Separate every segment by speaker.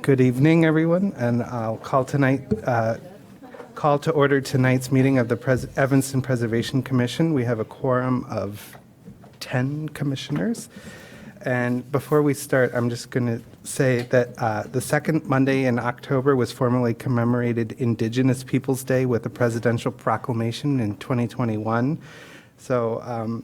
Speaker 1: Good evening, everyone, and I'll call to order tonight's meeting of the Evanston Preservation Commission. We have a quorum of 10 commissioners. And before we start, I'm just going to say that the second Monday in October was formally commemorated Indigenous Peoples Day with a presidential proclamation in 2021. So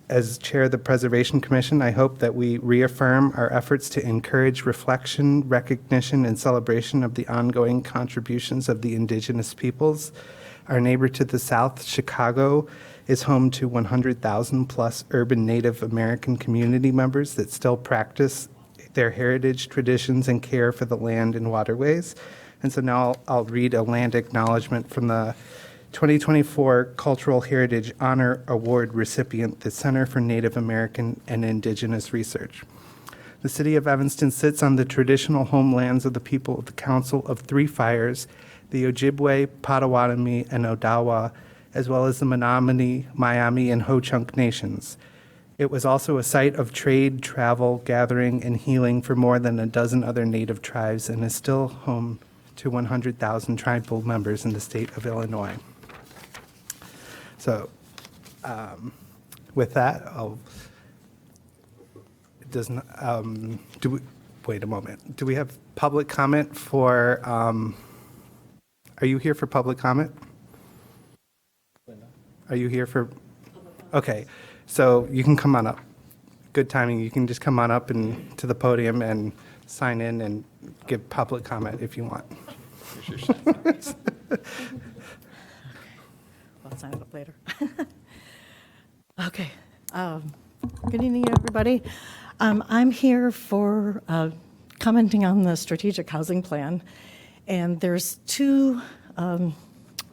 Speaker 1: as chair of the Preservation Commission, I hope that we reaffirm our efforts to encourage reflection, recognition, and celebration of the ongoing contributions of the Indigenous peoples. Our neighbor to the south, Chicago, is home to 100,000 plus urban Native American community members that still practice their heritage, traditions, and care for the land and waterways. And so now I'll read a land acknowledgement from the 2024 Cultural Heritage Honor Award recipient, the Center for Native American and Indigenous Research. The city of Evanston sits on the traditional homelands of the people of the Council of Three Fires, the Ojibwe, Potawatomi, and Odawa, as well as the Menominee, Miami, and Ho-Chunk nations. It was also a site of trade, travel, gathering, and healing for more than a dozen other Native tribes and is still home to 100,000 tribal members in the state of Illinois. So with that, wait a moment. Do we have public comment for, are you here for public comment? Are you here for, okay, so you can come on up. Good timing, you can just come on up and to the podium and sign in and give public comment if you want.
Speaker 2: I'll sign it up later. Okay. Good evening, everybody. I'm here for commenting on the strategic housing plan, and there's two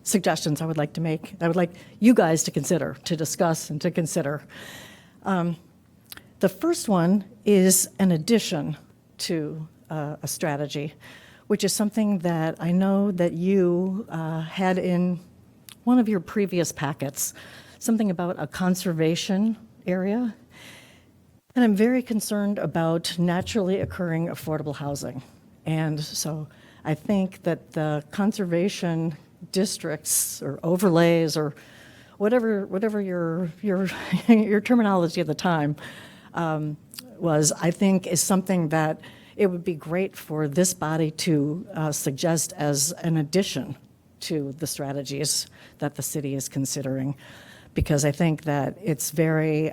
Speaker 2: suggestions I would like to make. I would like you guys to consider, to discuss, and to consider. The first one is an addition to a strategy, which is something that I know that you had in one of your previous packets, something about a conservation area. And I'm very concerned about naturally occurring affordable housing. And so I think that the conservation districts or overlays or whatever your your terminology at the time was, I think is something that it would be great for this body to suggest as an addition to the strategies that the city is considering, because I think that it's very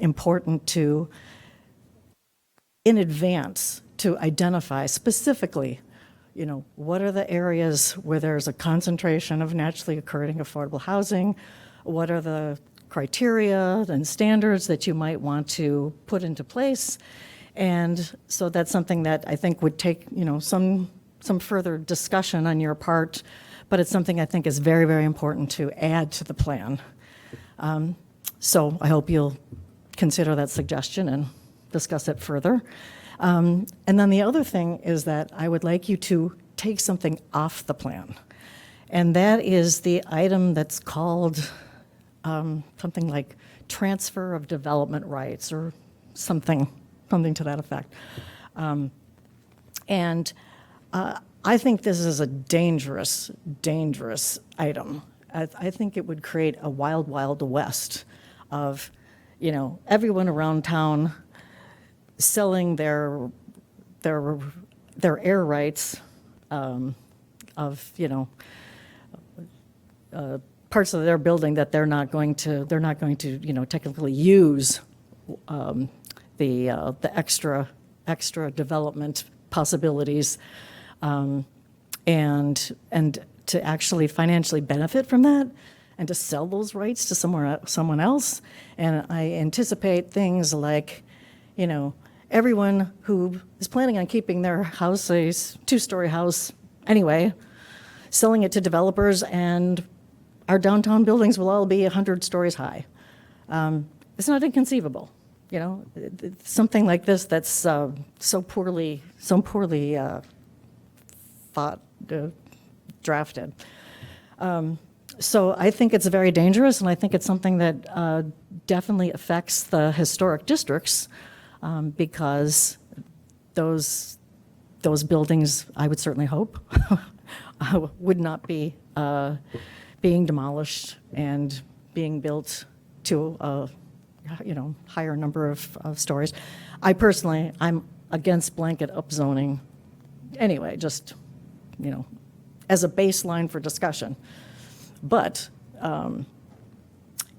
Speaker 2: important to, in advance, to identify specifically, you know, what are the areas where there's a concentration of naturally occurring affordable housing, what are the criteria and standards that you might want to put into place. And so that's something that I think would take, you know, some further discussion on your part, but it's something I think is very, very important to add to the plan. So I hope you'll consider that suggestion and discuss it further. And then the other thing is that I would like you to take something off the plan. And that is the item that's called something like transfer of development rights or something to that effect. I think this is a dangerous, dangerous item. I think it would create a wild, wild west of, you know, everyone around town selling their air rights of, you know, parts of their building that they're not going to you know, technically use the extra development possibilities, and to actually financially benefit from that and to sell those rights to someone else. And I anticipate things like, you know, everyone who is planning on keeping their house a two-story house anyway, selling it to developers, and our downtown buildings will all be 100 stories high. It's not inconceivable, you know, something like this that's so poorly drafted. So I think it's very dangerous, and I think it's something that definitely affects the historic districts, because those those buildings, I would certainly hope, would not be being demolished and being built to a higher number of stories. I personally, I'm against blanket upzoning anyway, just, as a baseline for discussion. But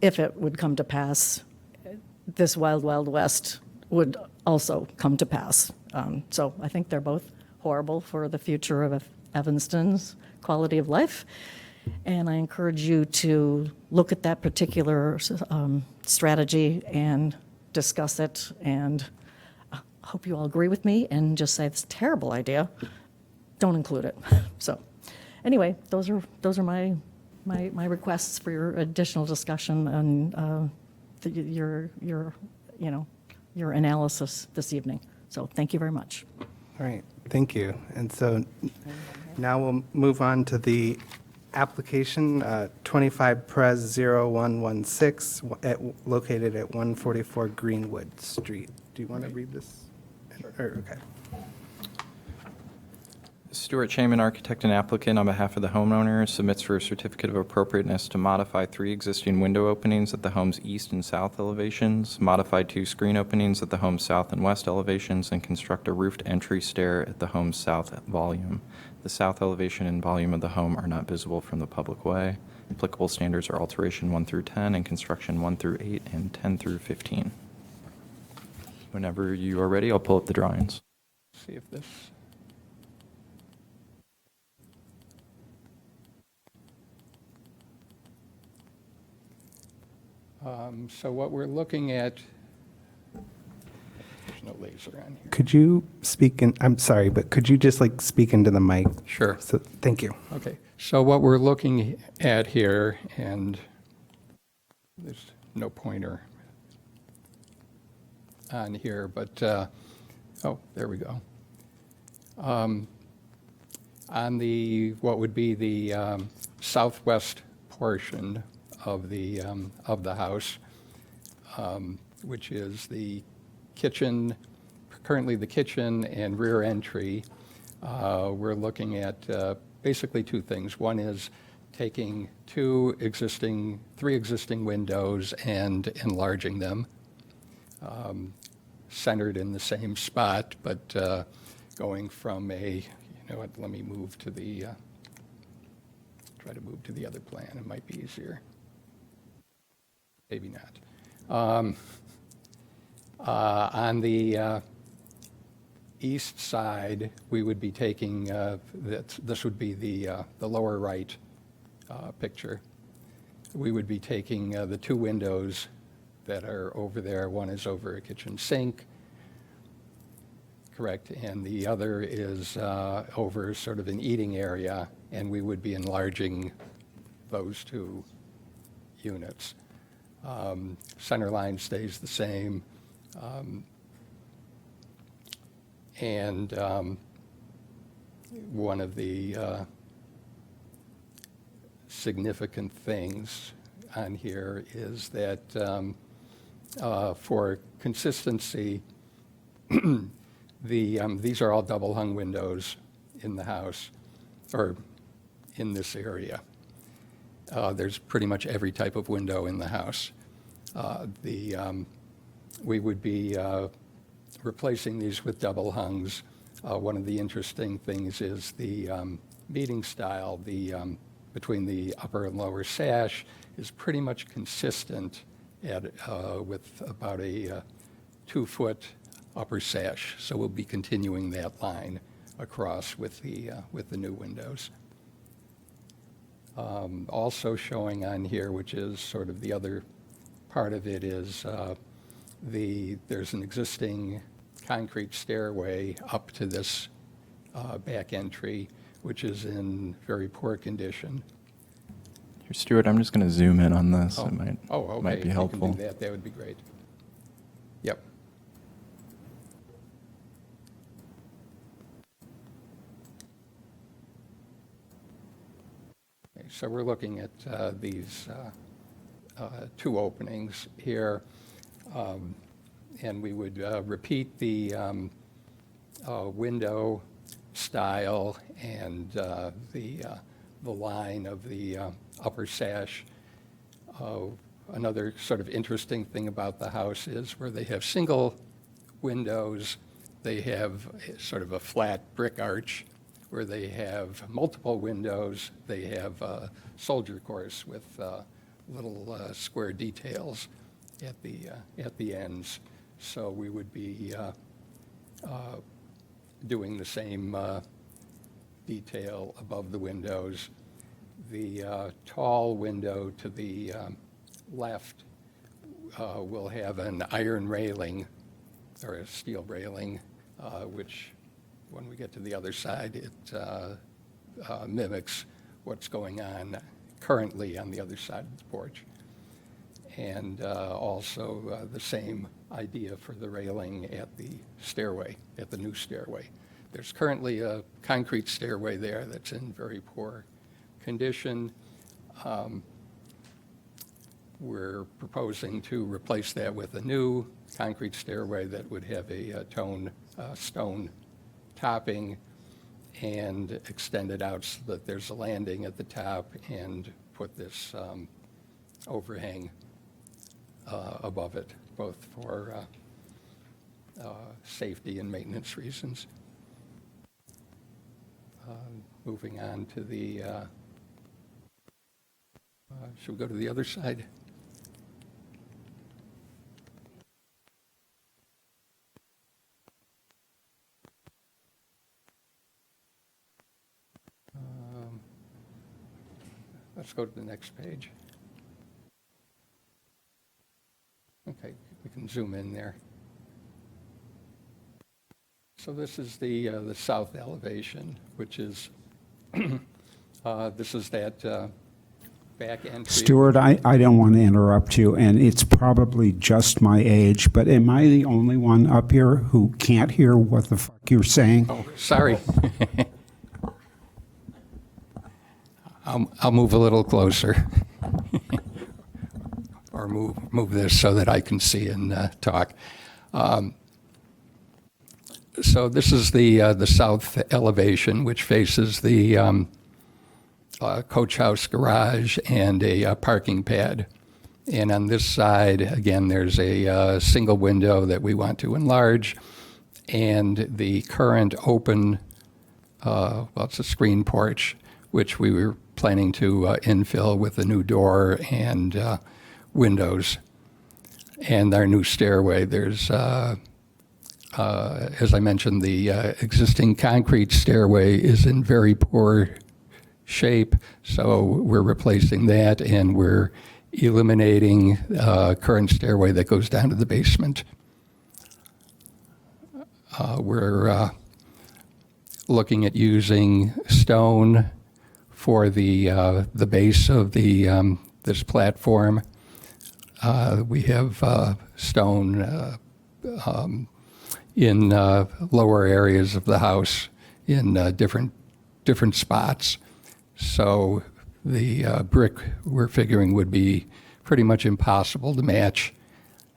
Speaker 2: if it would come to pass, this wild, wild west would also come to pass. So I think they're both horrible for the future of Evanston's quality of life. And I encourage you to look at that particular strategy and discuss it. And I hope you all agree with me and just say it's a terrible idea. Don't include it. So anyway, those are my requests for your additional discussion and your analysis this evening. So thank you very much.
Speaker 1: All right, thank you. And so now we'll move on to the application 25 Pres 0116 located at 144 Greenwood Street. Do you want to read this? Okay.
Speaker 3: Stuart Shaman, architect and applicant, on behalf of the homeowner, submits for a certificate of appropriateness to modify 3 existing window openings at the home's east and south elevations, modify 2 screen openings at the home's south and west elevations, and construct a roofed entry stair at the home's south volume. The south elevation and volume of the home are not visible from the public way. Applicable standards are alteration 1 through 10 and construction 1 through 8 and 10 through 15. Whenever you are ready, I'll pull up the drawings.
Speaker 4: See if this... So what we're looking at, there's no laser on here.
Speaker 1: Could you speak in, I'm sorry, but could you just speak into the mic?
Speaker 4: Sure.
Speaker 1: So, thank you.
Speaker 4: Okay, so what we're looking at here, and there's no pointer on here, but, oh, there we go. On what would be the southwest portion of the house, which is the kitchen, currently the kitchen and rear entry. We're looking at basically 2 things. One is taking 3 existing windows and enlarging them, centered in the same spot, but going from let me move to the, try to move to the other plan. It might be easier. Maybe not. On the east side, we would be taking, this would be the lower right picture. We would be taking the 2 windows that are over there. One is over a kitchen sink, correct, and the other is over sort of an eating area, and we would be enlarging those 2 units. Center line stays the same. And one of the significant things on here is that for consistency, these are all double hung windows in the house, or in this area. There's pretty much every type of window in the house. We would be replacing these with double hungs. One of the interesting things is the meeting style. Between the upper and lower sash is pretty much consistent with about a 2-foot upper sash. So we'll be continuing that line across with the new windows. Also showing on here, which is sort of the other part of it, is there's an existing concrete stairway up to this back entry, which is in very poor condition.
Speaker 3: Here, Stuart, I'm just going to zoom in on this. It might,
Speaker 4: okay.
Speaker 3: might be helpful.
Speaker 4: If you can do that would be great. Yep. Okay, so we're looking at these 2 openings here, and we would repeat the window style and the line of the upper sash. Another sort of interesting thing about the house is where they have single windows, they have sort of a flat brick arch. Where they have multiple windows, they have a soldier course with little square details at the ends. So we would be doing the same detail above the windows. The tall window to the left will have an iron railing or a steel railing, which when we get to the other side, it mimics what's going on currently on the other side of the porch. And also the same idea for the railing at the stairway, at the new stairway. There's currently a concrete stairway there that's in very poor condition. We're proposing to replace that with a new concrete stairway that would have a stone topping and extend it out so that there's a landing at the top and put this overhang above it, both for safety and maintenance reasons. Moving on to the, should we go to the other side? Let's go to the next page. Okay, we can zoom in there. So this is the south elevation, which is, this is that back entry.
Speaker 5: Stuart, I don't want to interrupt you, and it's probably just my age, but am I the only one up here who can't hear what the fuck you're saying?
Speaker 4: Oh, sorry. I'll move a little closer. Or move this so that I can see and talk. So this is the south elevation, which faces the coach house garage and a parking pad. And on this side, again, there's a single window that we want to enlarge, and the current open, well, it's a screen porch, which we were planning to infill with a new door and windows. And our new stairway, there's, as I mentioned, the existing concrete stairway is in very poor shape, so we're replacing that, and we're eliminating current stairway that goes down to the basement. We're looking at using stone for the base of the this platform. We have stone in lower areas of the house in different spots. So the brick we're figuring would be pretty much impossible to match,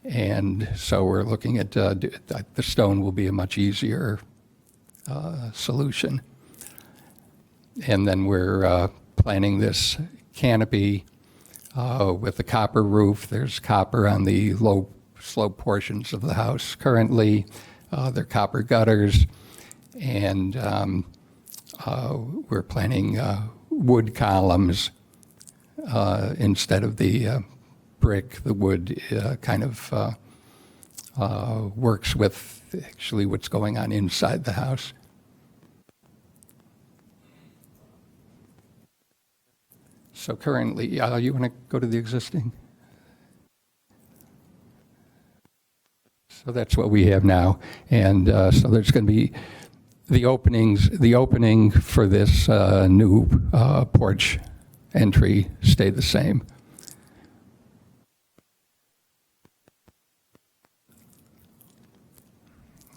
Speaker 4: and so we're looking at the stone will be a much easier solution. And then we're planning this canopy with the copper roof. There's copper on the low slope portions of the house currently. They're copper gutters, and we're planning wood columns instead of the brick. The wood kind of works with actually what's going on inside the house. So currently, you want to go to the existing? So that's what we have now. And so there's going to be the opening for this new porch entry stay the same.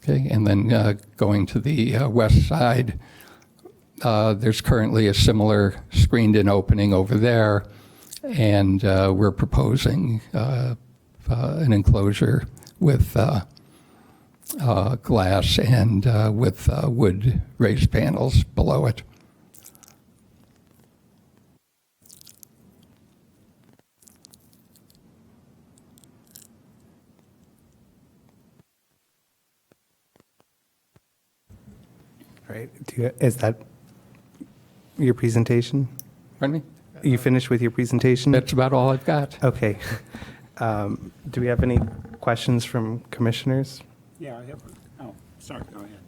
Speaker 4: Okay, and then going to the west side, there's currently a similar screened-in opening over there, and we're proposing an enclosure with glass and with wood raised panels below it.
Speaker 1: Right? Is that your presentation?
Speaker 4: Pardon me?
Speaker 1: You finished with your presentation?
Speaker 4: That's about all I've got.
Speaker 1: Okay. Do we have any questions from commissioners?
Speaker 5: Yeah, I have. Oh, sorry, go ahead.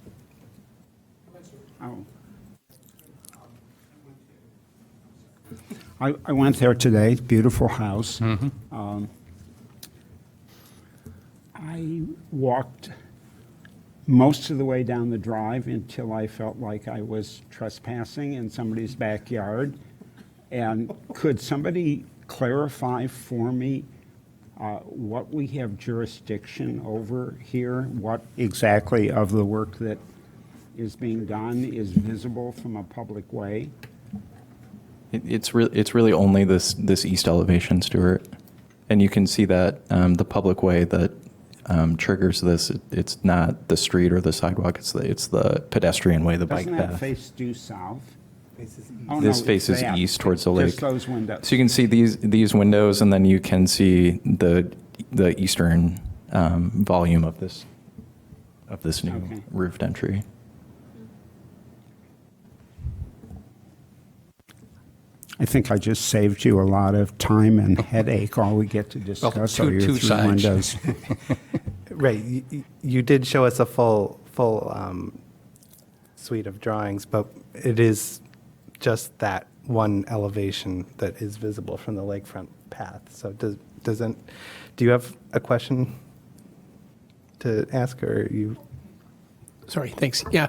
Speaker 5: Oh. I went there today, beautiful house. I walked most of the way down the drive until I felt like I was trespassing in somebody's backyard. And could somebody clarify for me what we have jurisdiction over here? What exactly of the work that is being done is visible from a public way?
Speaker 3: It's really only this east elevation, Stuart. And you can see that the public way that triggers this, it's not the street or the sidewalk, it's the pedestrian way, the bike
Speaker 5: Doesn't that
Speaker 3: path.
Speaker 5: face due south? Oh,
Speaker 3: This
Speaker 5: no,
Speaker 3: faces
Speaker 5: it's that.
Speaker 3: east towards the lake.
Speaker 5: Just those windows.
Speaker 3: So you can see these windows, and then you can see the eastern volume of this new
Speaker 5: Okay.
Speaker 3: roofed entry.
Speaker 5: I think I just saved you a lot of time and headache. All we get to discuss are your
Speaker 4: two
Speaker 5: three
Speaker 4: sides.
Speaker 5: windows.
Speaker 1: Right. You did show us a full suite of drawings, but it is just that one elevation that is visible from the lakefront path. So do you have a question to ask, or you?
Speaker 6: Sorry, thanks. Yeah,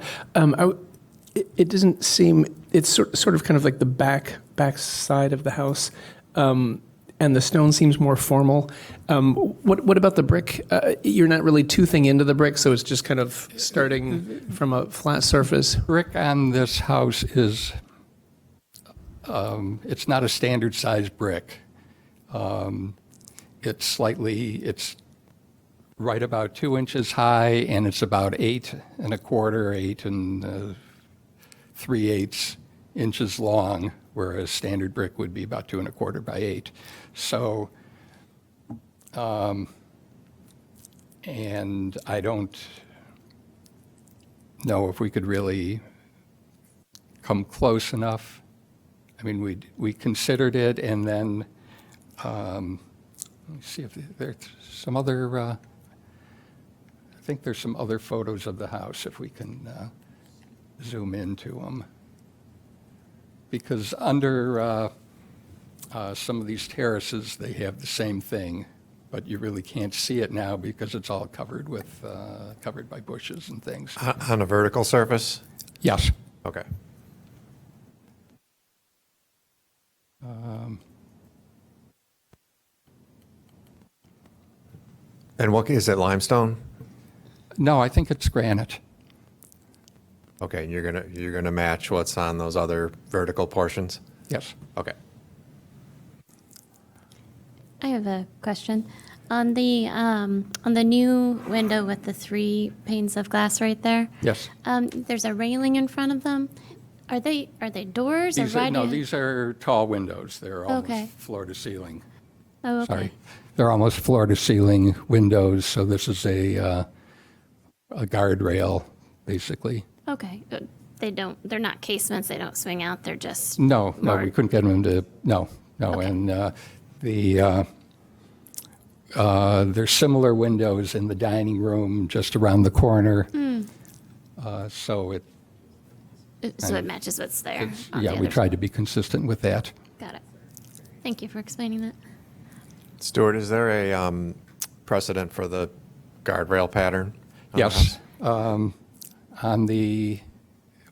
Speaker 6: it doesn't seem, it's sort of kind of like the back side of the house, and the stone seems more formal. What about the brick? You're not really toothing into the brick, so it's just kind of starting from a flat surface.
Speaker 4: Brick on this house is, it's not a standard size brick. It's right about 2 inches high, and it's about 8 3/8 inches long, whereas standard brick would be about 2 1/4 by 8. So, and I don't know if we could really come close enough. I mean, we considered it, and then let me see if there's some other. I think there's some other photos of the house if we can zoom into them, because under some of these terraces they have the same thing, but you really can't see it now because it's all covered by bushes and things.
Speaker 7: On a vertical surface?
Speaker 4: Yes.
Speaker 7: Okay. And what is it, limestone?
Speaker 4: No, I think it's granite.
Speaker 7: Okay, and you're gonna match what's on those other vertical portions?
Speaker 4: Yes.
Speaker 7: Okay.
Speaker 8: I have a question. On the new window with the 3 panes of glass right there.
Speaker 4: Yes.
Speaker 8: There's a railing in front of them. Are they doors
Speaker 4: These
Speaker 8: or
Speaker 4: are,
Speaker 8: right?
Speaker 4: no, these are tall windows. They're almost
Speaker 8: Okay.
Speaker 4: floor to ceiling.
Speaker 8: Oh, okay.
Speaker 4: Sorry. They're almost floor to ceiling windows, so this is a guardrail, basically.
Speaker 8: Okay. They're not casements. They don't swing out. They're just.
Speaker 4: No,
Speaker 8: more-
Speaker 4: we couldn't get them to, no.
Speaker 8: Okay.
Speaker 4: And there's similar windows in the dining room just around the corner. So
Speaker 8: So it matches what's there.
Speaker 4: it's,
Speaker 8: on
Speaker 4: yeah,
Speaker 8: the
Speaker 4: we
Speaker 8: other
Speaker 4: tried to be consistent with that.
Speaker 8: side. Got it. Thank you for explaining that.
Speaker 7: Stuart, is there a precedent for the guardrail pattern? on the
Speaker 4: Yes.
Speaker 7: house?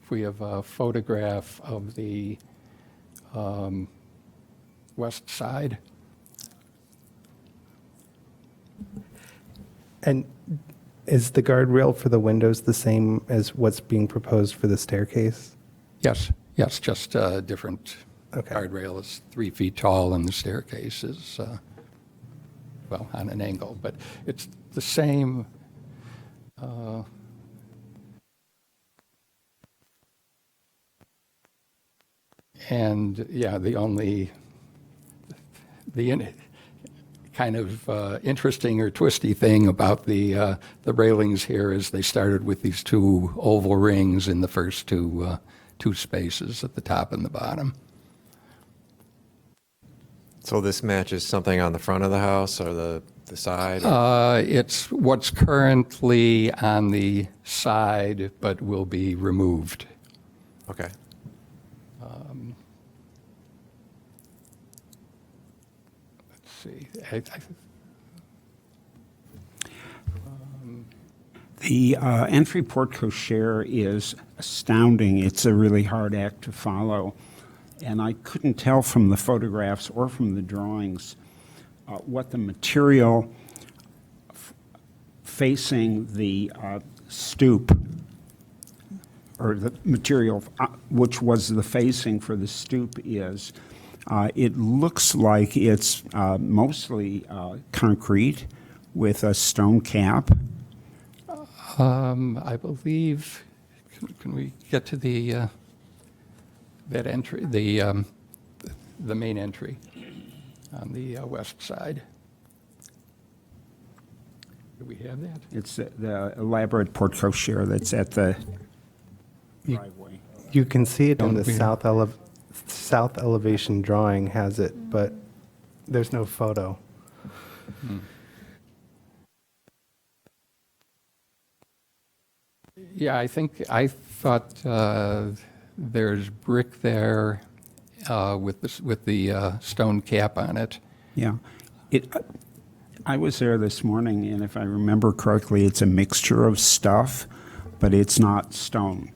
Speaker 4: If we have a photograph of the west side.
Speaker 1: And is the guardrail for the windows the same as what's being proposed for the staircase?
Speaker 4: Yes, just different.
Speaker 1: Okay.
Speaker 4: Guardrail is 3 feet tall, and the staircase is, well, on an angle, but it's the same And yeah, the kind of interesting or twisty thing about the railings here is they started with these two oval rings in the first two spaces at the top and the bottom.
Speaker 7: So this matches something on the front of the house or the side?
Speaker 4: It's what's currently on the side, but will be removed.
Speaker 7: Okay.
Speaker 4: Let's see.
Speaker 5: The entry porte cochere is astounding. It's a really hard act to follow. And I couldn't tell from the photographs or from the drawings what the material facing the stoop, or the material which was the facing for the stoop is. It looks like it's mostly concrete with a stone cap.
Speaker 4: I believe, can we get to the that entry, the main entry on the west side? Do we have that?
Speaker 5: It's the elaborate porte cochere that's at the driveway.
Speaker 1: You can see it in the
Speaker 4: Don't we-
Speaker 1: south elevation drawing has it, but there's no photo.
Speaker 4: Yeah, I thought there's brick there with the stone cap on it.
Speaker 5: Yeah. I was there this morning, and if I remember correctly, it's a mixture of stuff, but it's not stone,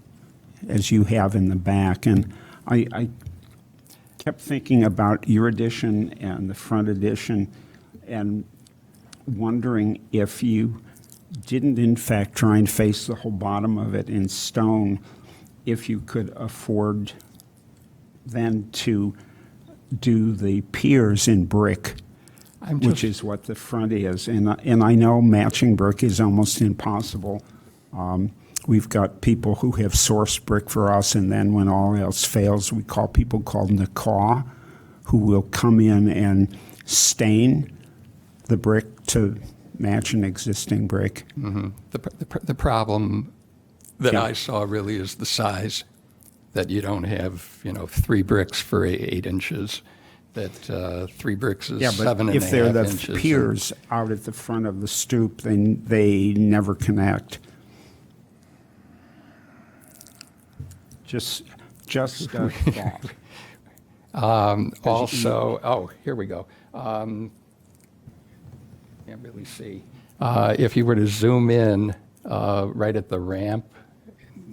Speaker 5: as you have in the back. And I kept thinking about your addition and the front addition and wondering if you didn't, in fact, try and face the whole bottom of it in stone, if you could afford then to do the piers in brick, which is what the front is. And I know matching brick is almost impossible. We've got people who have sourced brick for us, and then when all else fails, we call people called Nakaw, who will come in and stain the brick to match an existing brick.
Speaker 4: Mm-hmm. The problem that
Speaker 5: Yeah.
Speaker 4: I saw really is the size, that you don't have 3 bricks for 8 inches, that 3 bricks is
Speaker 5: Yeah, but
Speaker 4: 7.5
Speaker 5: if they're the
Speaker 4: inches.
Speaker 5: piers out at the front of the stoop, then they never connect. Just a thought.
Speaker 4: Also, here we go. Can't really see. If you were to zoom in right at the ramp,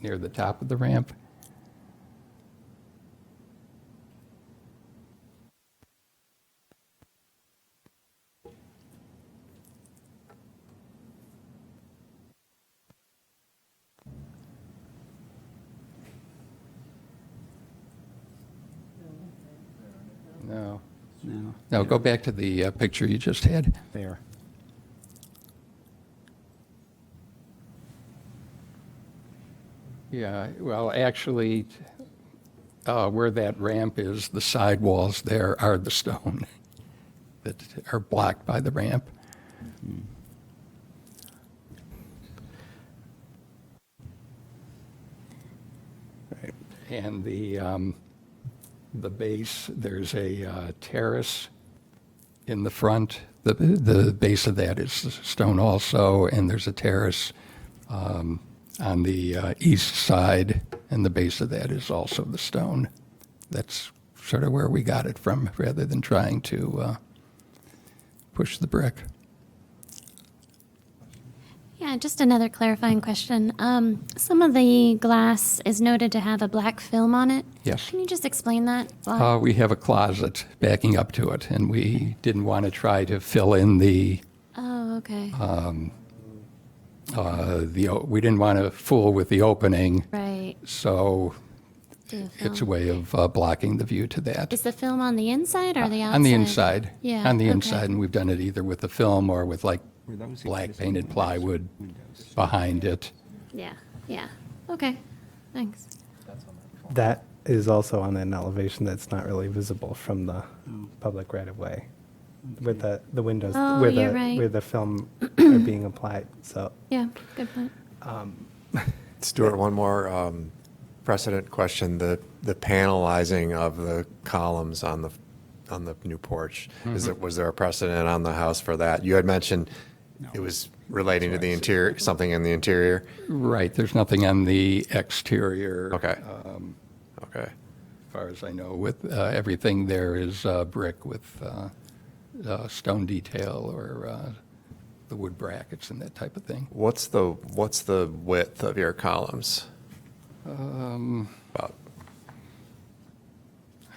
Speaker 4: near the top of the ramp. No.
Speaker 5: No,
Speaker 4: No, go back to the picture you just had.
Speaker 5: there.
Speaker 4: Yeah, well, actually, where that ramp is, the sidewalls there are the stone that are blocked by the ramp. And the base, there's a terrace in the front. The base of that is stone also, and there's a terrace on the east side, and the base of that is also the stone. That's sort of where we got it from, rather than trying to push the brick.
Speaker 8: Yeah, just another clarifying question. Some of the glass is noted to have a black film on it.
Speaker 4: Yes.
Speaker 8: Can you just explain that? Why?
Speaker 4: We have a closet backing up to it, and we didn't want to try to fill in the
Speaker 8: Oh, okay.
Speaker 4: we didn't want to fool with the opening,
Speaker 8: Right.
Speaker 4: so
Speaker 8: Do a
Speaker 4: it's a
Speaker 8: film.
Speaker 4: way of blocking the view to that.
Speaker 8: Is the film on the inside or the outside?
Speaker 4: On the inside.
Speaker 8: Yeah.
Speaker 4: On the
Speaker 8: okay.
Speaker 4: inside, and we've done it either with the film or with like
Speaker 5: Were those
Speaker 4: black
Speaker 5: existing
Speaker 4: painted
Speaker 5: windows?
Speaker 4: plywood
Speaker 5: Windows.
Speaker 4: behind it.
Speaker 8: Yeah, yeah. Okay, thanks.
Speaker 1: That is also on an elevation that's not really visible from the public right-of-way, with the windows,
Speaker 8: Oh,
Speaker 1: where
Speaker 8: you're
Speaker 1: the,
Speaker 8: right.
Speaker 1: where the film are being applied, so.
Speaker 8: Yeah, good point.
Speaker 7: Stuart, one more precedent question. The panelizing of the columns on the new porch, was there a precedent on the house for that? You had mentioned it was relating to the interior, something in the interior?
Speaker 4: Right, there's nothing on the exterior.
Speaker 7: Okay. Okay.
Speaker 4: As far as I know, with everything there is brick with stone detail or the wood brackets and that type of thing.
Speaker 7: What's the width of your columns? About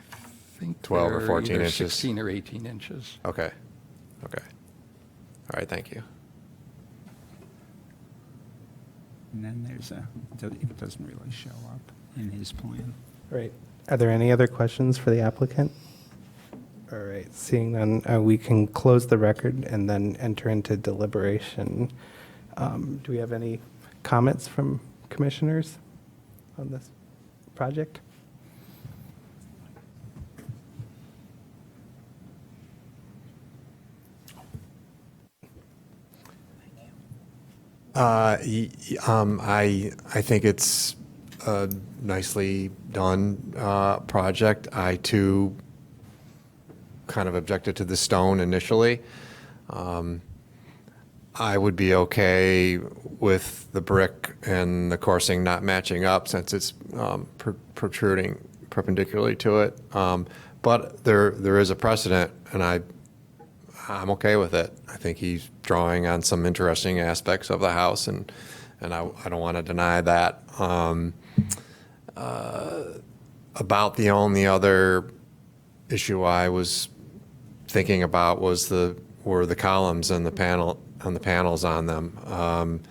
Speaker 4: I think
Speaker 7: 12 or
Speaker 4: they're
Speaker 7: 14
Speaker 4: either
Speaker 7: inches.
Speaker 4: 16 or 18 inches.
Speaker 7: Okay. Okay. All right, thank you.
Speaker 5: And then it doesn't really show up in his plan.
Speaker 1: Right. Are there any other questions for the applicant? All right, seeing none, we can close the record and then enter into deliberation. Do we have any comments from commissioners on this project?
Speaker 7: I think it's a nicely done project. I too kind of objected to the stone initially. I would be okay with the brick and the coursing not matching up since it's protruding perpendicularly to it. But there is a precedent, and I'm okay with it. I think he's drawing on some interesting aspects of the house, and I don't want to deny that. About the only other issue I was thinking about were the columns and the panels on them.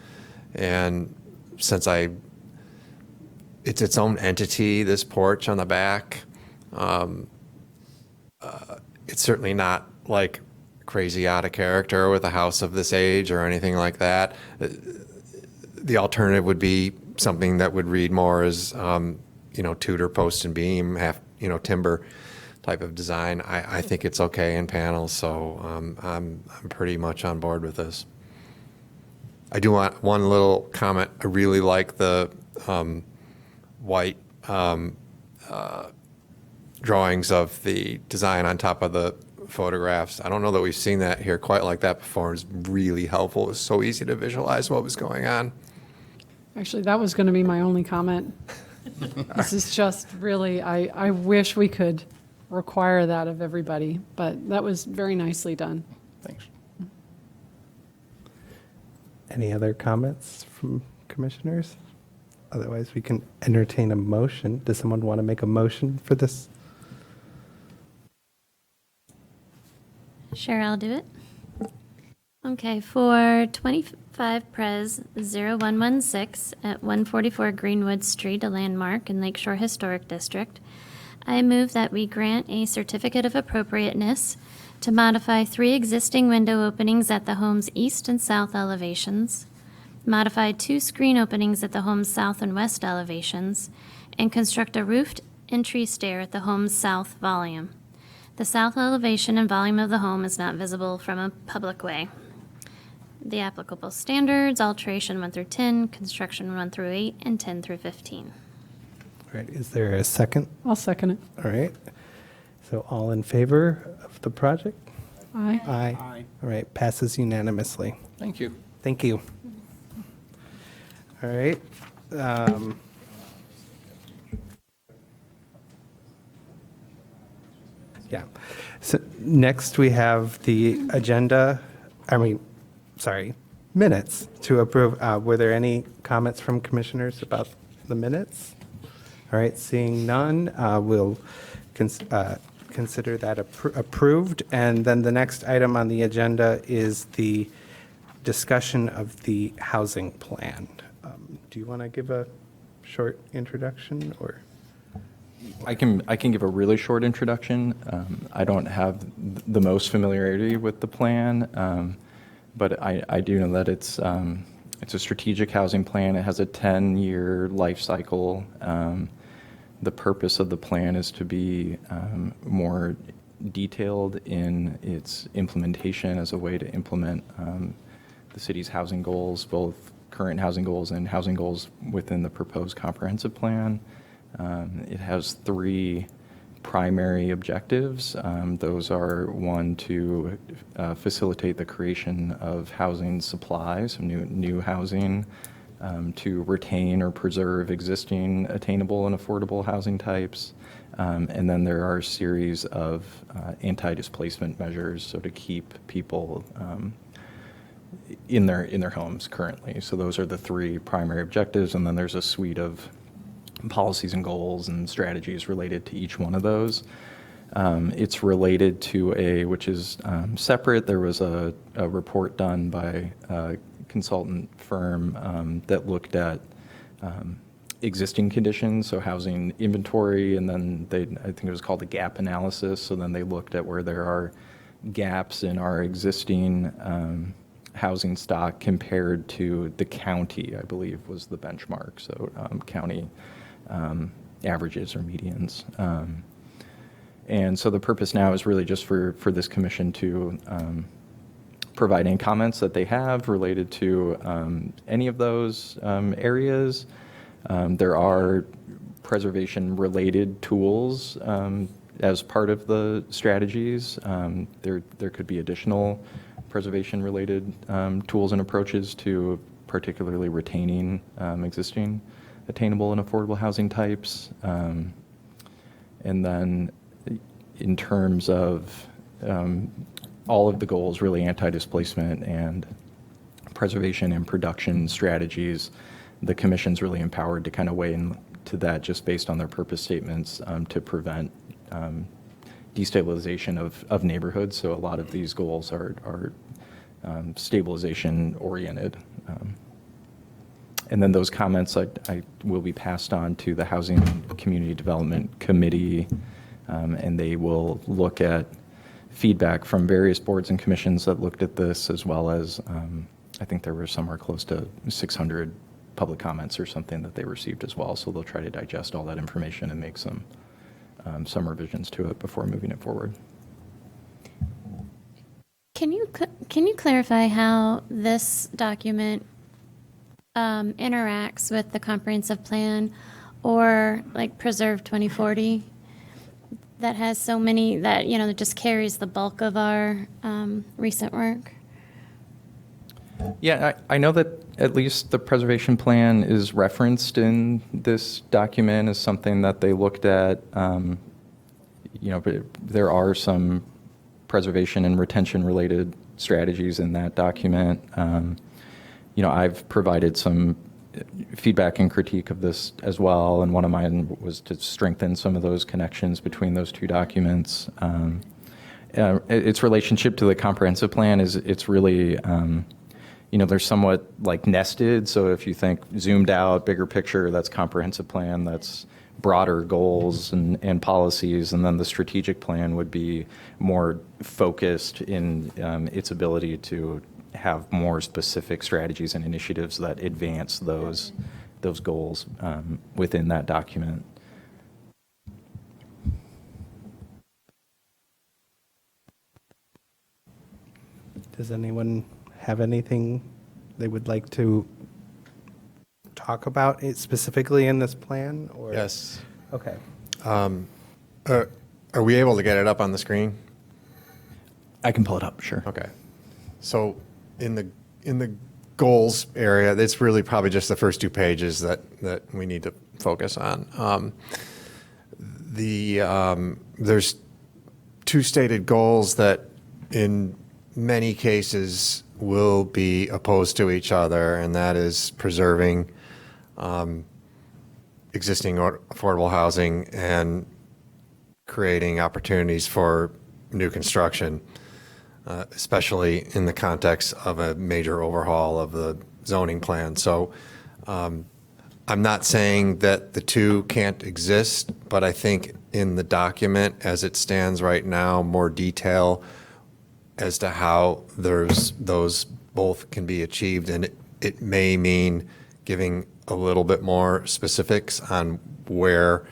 Speaker 7: And since it's its own entity, this porch on the back, it's certainly not like crazy out of character with a house of this age or anything like that. The alternative would be something that would read more as, Tudor post and beam, timber type of design. I think it's okay in panels, so I'm pretty much on board with this. I do want one little comment. I really like the white drawings of the design on top of the photographs. I don't know that we've seen that here quite like that before. It's really helpful. It was so easy to visualize what was going on.
Speaker 9: Actually, that was going to be my only comment. This is just really, I wish we could require that of everybody, but that was very nicely done.
Speaker 4: Thanks.
Speaker 1: Any other comments from commissioners? Otherwise, we can entertain a motion. Does someone want to make a motion for this?
Speaker 8: Sure, I'll do it. Okay, for 25 Pres 0116 at 144 Greenwood Street, a landmark in Lakeshore Historic District, I move that we grant a certificate of appropriateness to modify 3 existing window openings at the home's east and south elevations, modify 2 screen openings at the home's south and west elevations, and construct a roofed entry stair at the home's south volume. The south elevation and volume of the home is not visible from a public way. The applicable standards, alteration 1 through 10, construction 1 through 8, and 10 through 15.
Speaker 1: All right, is there a second?
Speaker 9: I'll second it.
Speaker 1: All right. So all in favor of the project?
Speaker 9: Aye.
Speaker 1: Aye.
Speaker 5: Aye.
Speaker 1: All right, passes unanimously.
Speaker 4: Thank you.
Speaker 1: Thank you. All right. Yeah. So next we have the agenda, minutes to approve. Were there any comments from commissioners about the minutes? All right, seeing none, we'll consider that approved. And then the next item on the agenda is the discussion of the housing plan. Do you want to give a short introduction, or?
Speaker 3: I can give a really short introduction. I don't have the most familiarity with the plan. But I do know that it's a strategic housing plan. It has a 10-year life cycle. The purpose of the plan is to be more detailed in its implementation as a way to implement the city's housing goals, both current housing goals and housing goals within the proposed comprehensive plan. It has 3 primary objectives. Those are, 1, to facilitate the creation of housing supply, some new housing, to retain or preserve existing attainable and affordable housing types. And then there are a series of anti-displacement measures, so to keep people in their homes currently. So those are the 3 primary objectives, and then there's a suite of policies and goals and strategies related to each one of those. It's related to which is separate. There was a report done by a consultant firm that looked at existing conditions, so housing inventory, and then I think it was called a gap analysis. So then they looked at where there are gaps in our existing housing stock compared to the county, I believe was the benchmark. So county averages or medians. And so the purpose now is really just for this commission to provide any comments that they have related to any of those areas. There are preservation-related tools as part of the strategies. There could be additional preservation-related tools and approaches to particularly retaining existing attainable and affordable housing types. And then in terms of all of the goals, really anti-displacement and preservation and production strategies, the commission's really empowered to kind of weigh into that just based on their purpose statements to prevent destabilization of neighborhoods. So a lot of these goals are stabilization oriented. And then those comments I will be passed on to the Housing Community Development Committee, and they will look at feedback from various boards and commissions that looked at this, as well as I think there were somewhere close to 600 public comments or something that they received as well. So they'll try to digest all that information and make some revisions to it before moving it forward.
Speaker 8: Can you clarify how this document interacts with the comprehensive plan or like Preserve 2040 that has so many that that just carries the bulk of our recent work?
Speaker 3: Yeah, I know that at least the preservation plan is referenced in this document as something that they looked at. But there are some preservation and retention related strategies in that document. I've provided some feedback and critique of this as well, and one of mine was to strengthen some of those connections between those 2 documents. Its relationship to the comprehensive plan it's really, they're somewhat like nested. So if you think zoomed out, bigger picture, that's comprehensive plan, that's broader goals and policies, and then the strategic plan would be more focused in its ability to have more specific strategies and initiatives that advance those goals within that document.
Speaker 1: Does anyone have anything they would like to talk about it specifically in this plan? Or?
Speaker 7: Yes.
Speaker 1: Okay.
Speaker 7: Are we able to get it up on the screen?
Speaker 3: I can pull it up, sure.
Speaker 7: Okay. So in the goals area, it's really probably just the first 2 pages that we need to focus on. There's 2 stated goals that in many cases will be opposed to each other, and that is preserving existing affordable housing and creating opportunities for new construction, especially in the context of a major overhaul of the zoning plan. So I'm not saying that the 2 can't exist, but I think in the document as it stands right now, more detail as to how those both can be achieved, and it may mean giving a little bit more specifics on where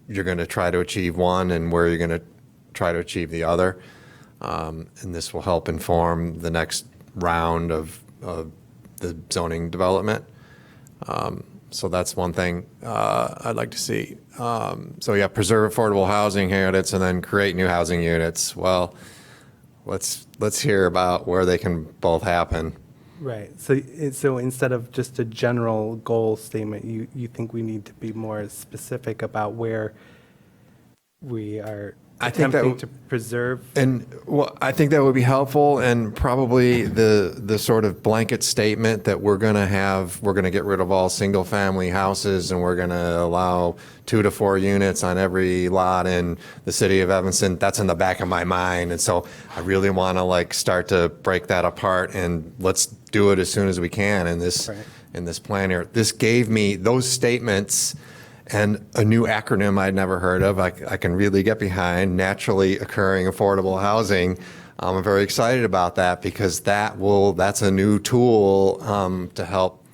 Speaker 7: you're going to try to achieve one and where you're going to try to achieve the other. And this will help inform the next round of the zoning development. So that's one thing I'd like to see. So yeah, preserve affordable housing units and then create new housing units. Well, let's hear about where they can both happen.
Speaker 1: Right. So instead of just a general goal statement, you think we need to be more specific about where we are
Speaker 7: I think that
Speaker 1: attempting to preserve.
Speaker 7: And well, I think that would be helpful, and probably the sort of blanket statement that we're going to get rid of all single-family houses, and we're going to allow 2 to 4 units on every lot in the city of Evanston. That's in the back of my mind, and so I really want to start to break that apart, and let's do it as soon as we can in this plan here. This gave me those statements. And a new acronym I'd never heard of, I can really get behind, naturally occurring affordable housing. I'm very excited about that because that's a new tool to help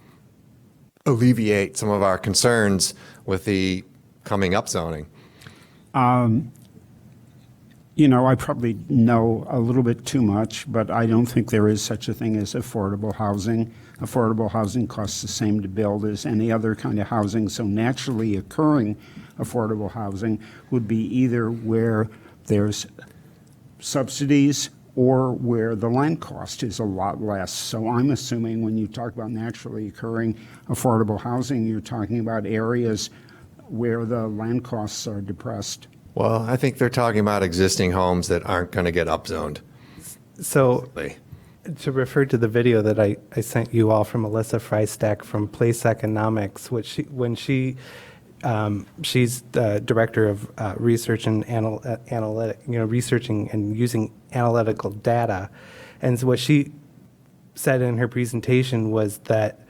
Speaker 7: alleviate some of our concerns with the coming up zoning.
Speaker 5: You know, I probably know a little bit too much, but I don't think there is such a thing as affordable housing. Affordable housing costs the same to build as any other kind of housing, so naturally occurring affordable housing would be either where there's subsidies or where the land cost is a lot less. So I'm assuming when you talk about naturally occurring affordable housing, you're talking about areas where the land costs are depressed.
Speaker 7: Well, I think they're talking about existing homes that aren't going to get upzoned.
Speaker 1: So to refer to the video that I sent you all from Alyssa Freistack from Place Economics, she's the director of research and analytic, researching and using analytical data. And so what she said in her presentation was that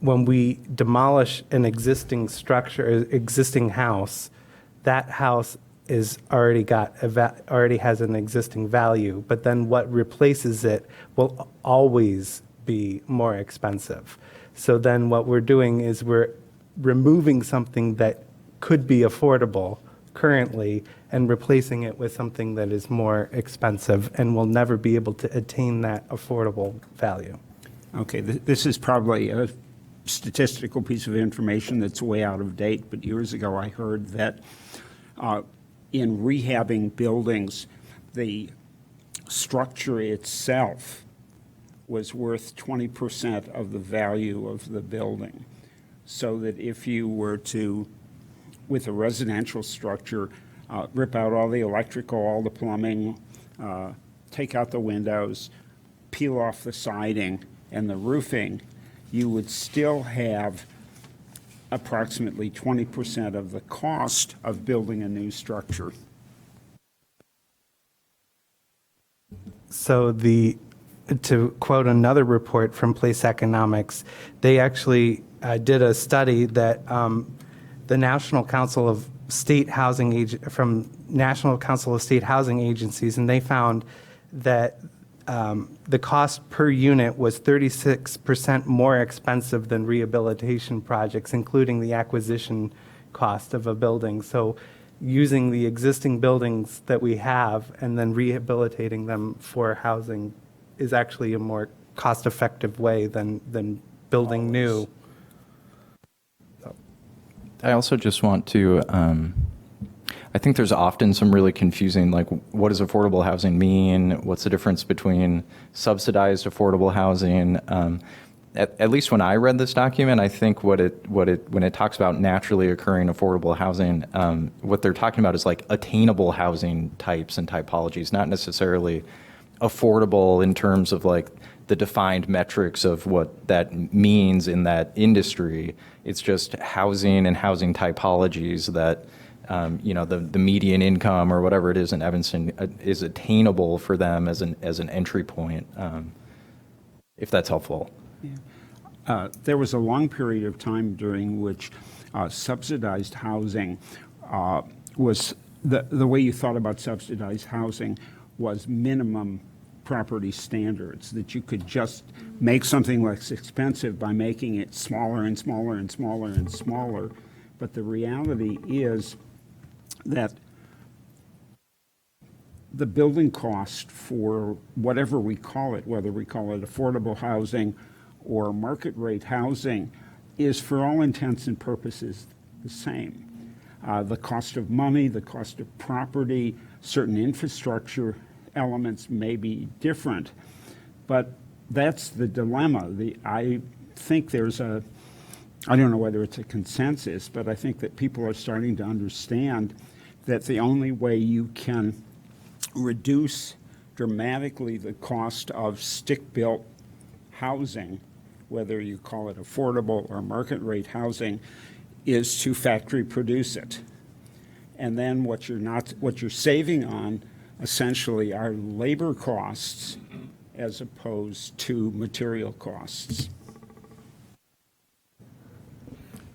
Speaker 1: when we demolish an existing structure, existing house, that house is already has an existing value, but then what replaces it will always be more expensive. So then what we're doing is we're removing something that could be affordable currently and replacing it with something that is more expensive and will never be able to attain that affordable value.
Speaker 5: Okay, this is probably a statistical piece of information that's way out of date, but years ago I heard that in rehabbing buildings, the structure itself was worth 20% of the value of the building. So that if you were to, with a residential structure, rip out all the electrical, all the plumbing, take out the windows, peel off the siding and the roofing, you would still have approximately 20% of the cost of building a new structure.
Speaker 1: So to quote another report from Place Economics, they actually did a study that the National Council of State Housing National Council of State Housing Agencies, and they found that the cost per unit was 36% more expensive than rehabilitation projects, including the acquisition cost of a building. So using the existing buildings that we have and then rehabilitating them for housing is actually a more cost-effective way than building new.
Speaker 3: I also just want to, I think there's often some really confusing, like, what does affordable housing mean? What's the difference between subsidized affordable housing? At least when I read this document, I think when it talks about naturally occurring affordable housing, what they're talking about is like attainable housing types and typologies, not necessarily affordable in terms of like the defined metrics of what that means in that industry. It's just housing and housing typologies that, the median income or whatever it is in Evanston is attainable for them as an entry point, if that's helpful.
Speaker 5: Yeah. There was a long period of time during which subsidized housing was, the way you thought about subsidized housing was minimum property standards, that you could just make something less expensive by making it smaller and smaller and smaller and smaller. But the reality is that the building cost for whatever we call it, whether we call it affordable housing or market rate housing, is for all intents and purposes the same. The cost of money, the cost of property, certain infrastructure elements may be different, but that's the dilemma. I think there's I don't know whether it's a consensus, but I think that people are starting to understand that the only way you can reduce dramatically the cost of stick-built housing, whether you call it affordable or market rate housing, is to factory produce it. And then what you're saving on essentially are labor costs as opposed to material costs.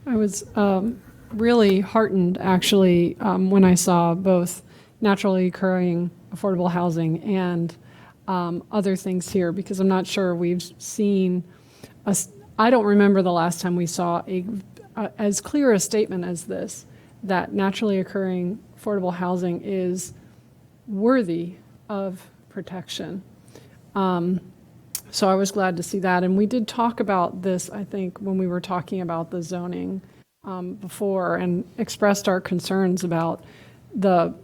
Speaker 9: I was really heartened, actually, when I saw both naturally occurring affordable housing and other things here, because I'm not sure we've seen, I don't remember the last time we saw as clear a statement as this, that naturally occurring affordable housing is worthy of protection. So I was glad to see that. And we did talk about this, I think, when we were talking about the zoning before, and expressed our concerns about the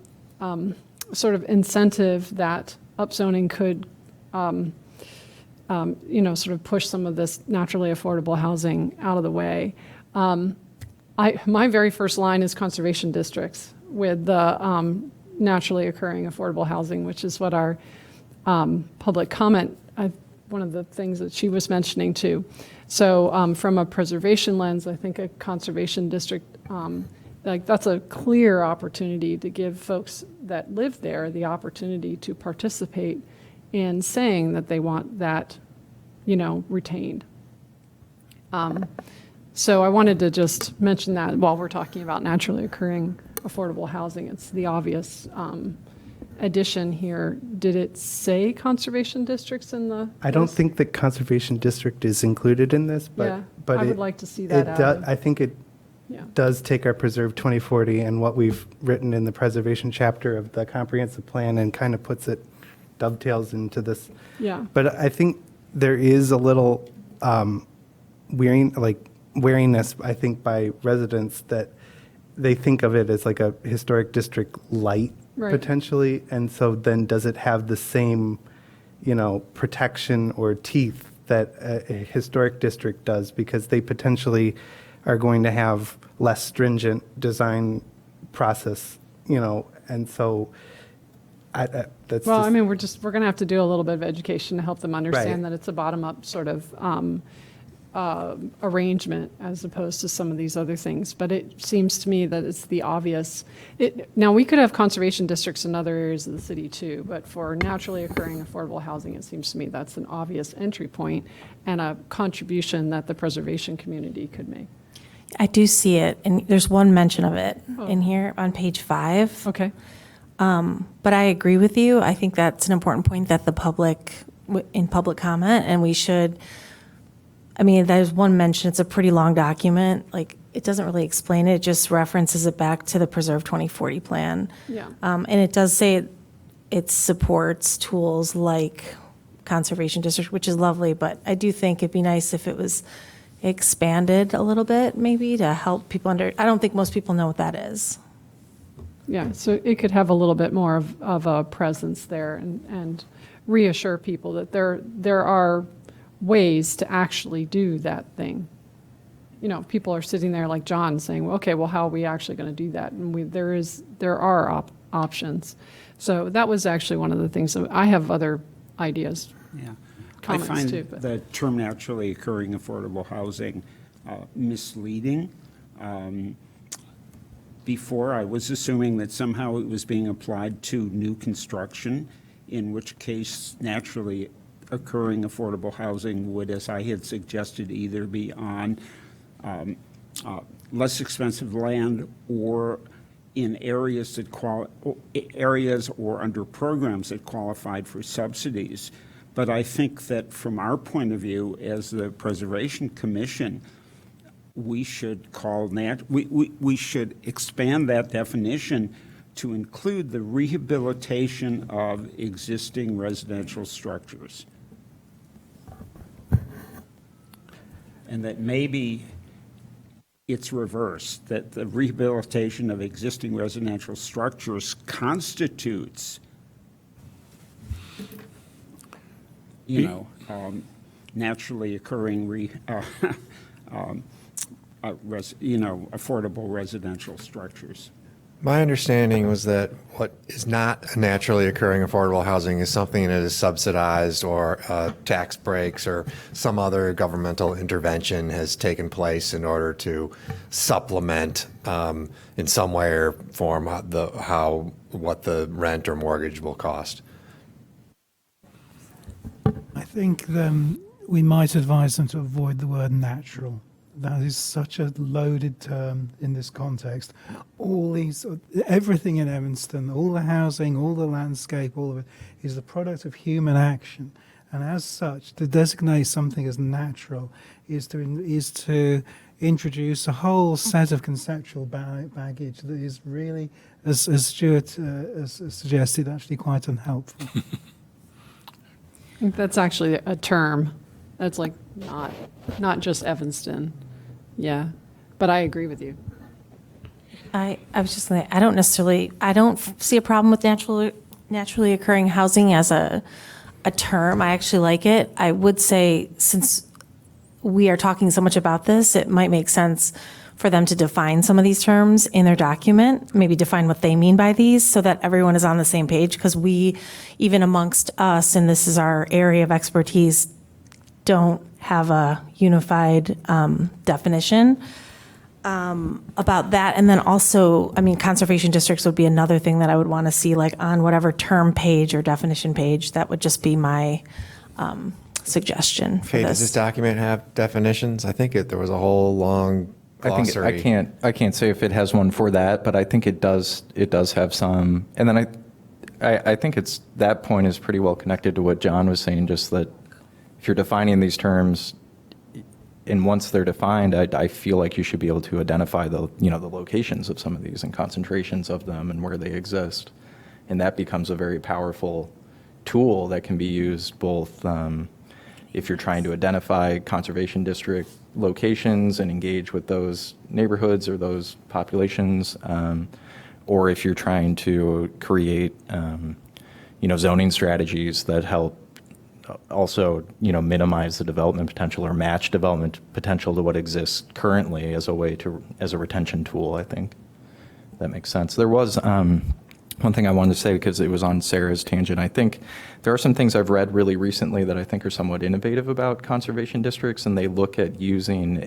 Speaker 9: sort of incentive that upzoning could, sort of push some of this naturally affordable housing out of the way. My very first line is conservation districts with the naturally occurring affordable housing, which is what our public comment, one of the things that she was mentioning too. So from a preservation lens, I think a conservation district, that's a clear opportunity to give folks that live there the opportunity to participate in saying that they want that, retained. So I wanted to just mention that while we're talking about naturally occurring affordable housing. It's the obvious addition here. Did it say conservation districts in the?
Speaker 1: I don't think the conservation district is included in this, but
Speaker 9: Yeah,
Speaker 1: but
Speaker 9: I would like to see that added.
Speaker 1: I think it
Speaker 9: Yeah.
Speaker 1: does take our Preserve 2040 and what we've written in the preservation chapter of the comprehensive plan and kind of dovetails into this.
Speaker 9: Yeah.
Speaker 1: But I think there is a little wariness, I think, by residents that they think of it as like a historic district light,
Speaker 9: Right.
Speaker 1: potentially. And so then does it have the same, protection or teeth that a historic district does? Because they potentially are going to have less stringent design process, and so that's
Speaker 9: Well,
Speaker 1: just,
Speaker 9: I mean, we're going to have to do a little bit of education to help them understand
Speaker 1: Right.
Speaker 9: that it's a bottom-up sort of arrangement as opposed to some of these other things. But it seems to me that it's the obvious. Now, we could have conservation districts in other areas of the city too, but for naturally occurring affordable housing, it seems to me that's an obvious entry point and a contribution that the preservation community could make.
Speaker 10: I do see it, and there's one mention of it in here on page 5.
Speaker 9: Okay.
Speaker 10: But I agree with you. I think that's an important point that the public, in public comment, and we should, there's one mention, it's a pretty long document, it doesn't really explain it, it just references it back to the Preserve 2040 plan.
Speaker 9: Yeah.
Speaker 10: And it does say it supports tools like conservation district, which is lovely, but I do think it'd be nice if it was expanded a little bit, maybe, to help people I don't think most people know what that is.
Speaker 9: Yeah, so it could have a little bit more of a presence there and reassure people that there are ways to actually do that thing. People are sitting there like John saying, well, okay, well, how are we actually going to do that? And there are options. So that was actually one of the things. So I have other ideas.
Speaker 5: Yeah.
Speaker 9: Comments
Speaker 5: I find
Speaker 9: too, but-
Speaker 5: the term naturally occurring affordable housing misleading. Before, I was assuming that somehow it was being applied to new construction, in which case naturally occurring affordable housing would, as I had suggested, either be on less expensive land or in areas areas or under programs that qualified for subsidies. But I think that from our point of view, as the Preservation Commission, we should we should expand that definition to include the rehabilitation of existing residential structures. And that maybe it's reversed, that the rehabilitation of existing residential structures constitutes, naturally occurring, affordable residential structures.
Speaker 7: My understanding was that what is not naturally occurring affordable housing is something that is subsidized, or tax breaks or some other governmental intervention has taken place in order to supplement in some way or form what the rent or mortgage will cost.
Speaker 11: I think we might advise them to avoid the word natural. That is such a loaded term in this context. Everything in Evanston, all the housing, all the landscape, all of it is the product of human action. And as such, to designate something as natural is to introduce a whole set of conceptual baggage that is really, as Stuart has suggested, actually quite unhelpful.
Speaker 9: I think that's actually a term that's like not just Evanston. Yeah, but I agree with you.
Speaker 10: I was just saying, I don't see a problem with naturally occurring housing as a term. I actually like it. I would say, since we are talking so much about this, it might make sense for them to define some of these terms in their document, maybe define what they mean by these so that everyone is on the same page, because we, even amongst us, and this is our area of expertise, don't have a unified definition about that. And then also, conservation districts would be another thing that I would want to see, like on whatever term page or definition page. That would just be my suggestion for
Speaker 7: Okay, does this document have definitions? I think there was a whole long glossary.
Speaker 3: I can't say if it has one for that, but I think it does have some. And then I think that point is pretty well connected to what John was saying, just that if you're defining these terms, and once they're defined, I feel like you should be able to identify the locations of some of these and concentrations of them and where they exist. And that becomes a very powerful tool that can be used both if you're trying to identify conservation district locations and engage with those neighborhoods or those populations, or if you're trying to create zoning strategies that help also minimize the development potential or match development potential to what exists currently as a retention tool. I think that makes sense. There was one thing I wanted to say, because it was on Sarah's tangent. I think there are some things I've read really recently that I think are somewhat innovative about conservation districts, and they look at using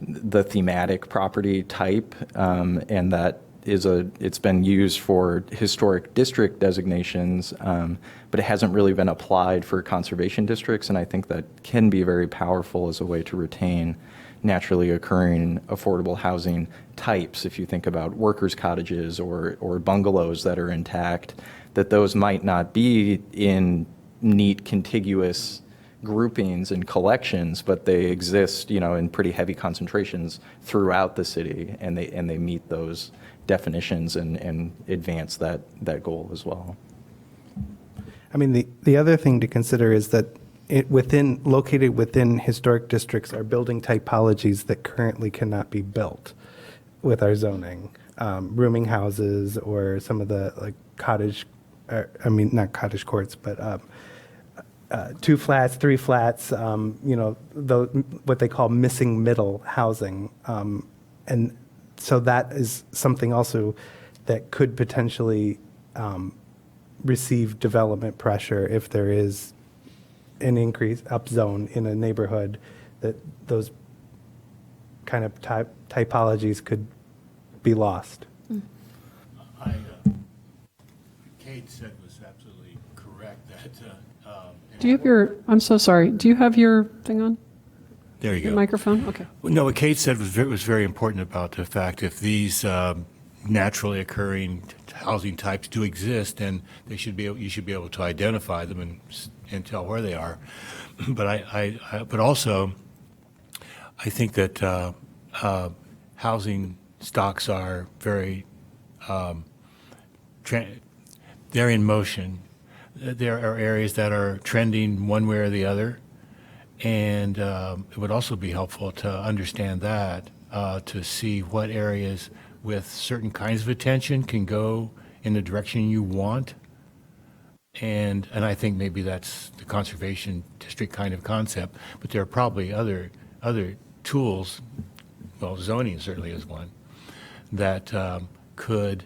Speaker 3: the thematic property type, and that it's been used for historic district designations, but it hasn't really been applied for conservation districts, and I think that can be very powerful as a way to retain naturally occurring affordable housing types. If you think about workers' cottages or bungalows that are intact, that those might not be in neat contiguous groupings and collections, but they exist, in pretty heavy concentrations throughout the city, and they meet those definitions and advance that goal as well.
Speaker 1: The other thing to consider is that located within historic districts are building typologies that currently cannot be built with our zoning. Rooming houses, or some of the not cottage courts, but 2 flats, 3 flats, what they call missing middle housing. And so that is something also that could potentially receive development pressure if there is an increase upzone in a neighborhood, that those kind of typologies could be lost.
Speaker 12: Kate said was absolutely correct that
Speaker 9: Do you have I'm so sorry. Do you have your thing on?
Speaker 12: There you
Speaker 9: The
Speaker 12: go.
Speaker 9: microphone? Okay.
Speaker 12: No, what Kate said was very important about the fact if these naturally occurring housing types do exist, then you should be able to identify them and tell where they are. But also, I think that housing stocks are very they're in motion. There are areas that are trending one way or the other. And it would also be helpful to understand that, to see what areas with certain kinds of attention can go in the direction you want. And I think maybe that's the conservation district kind of concept, but there are probably other tools, well, zoning certainly is one, that could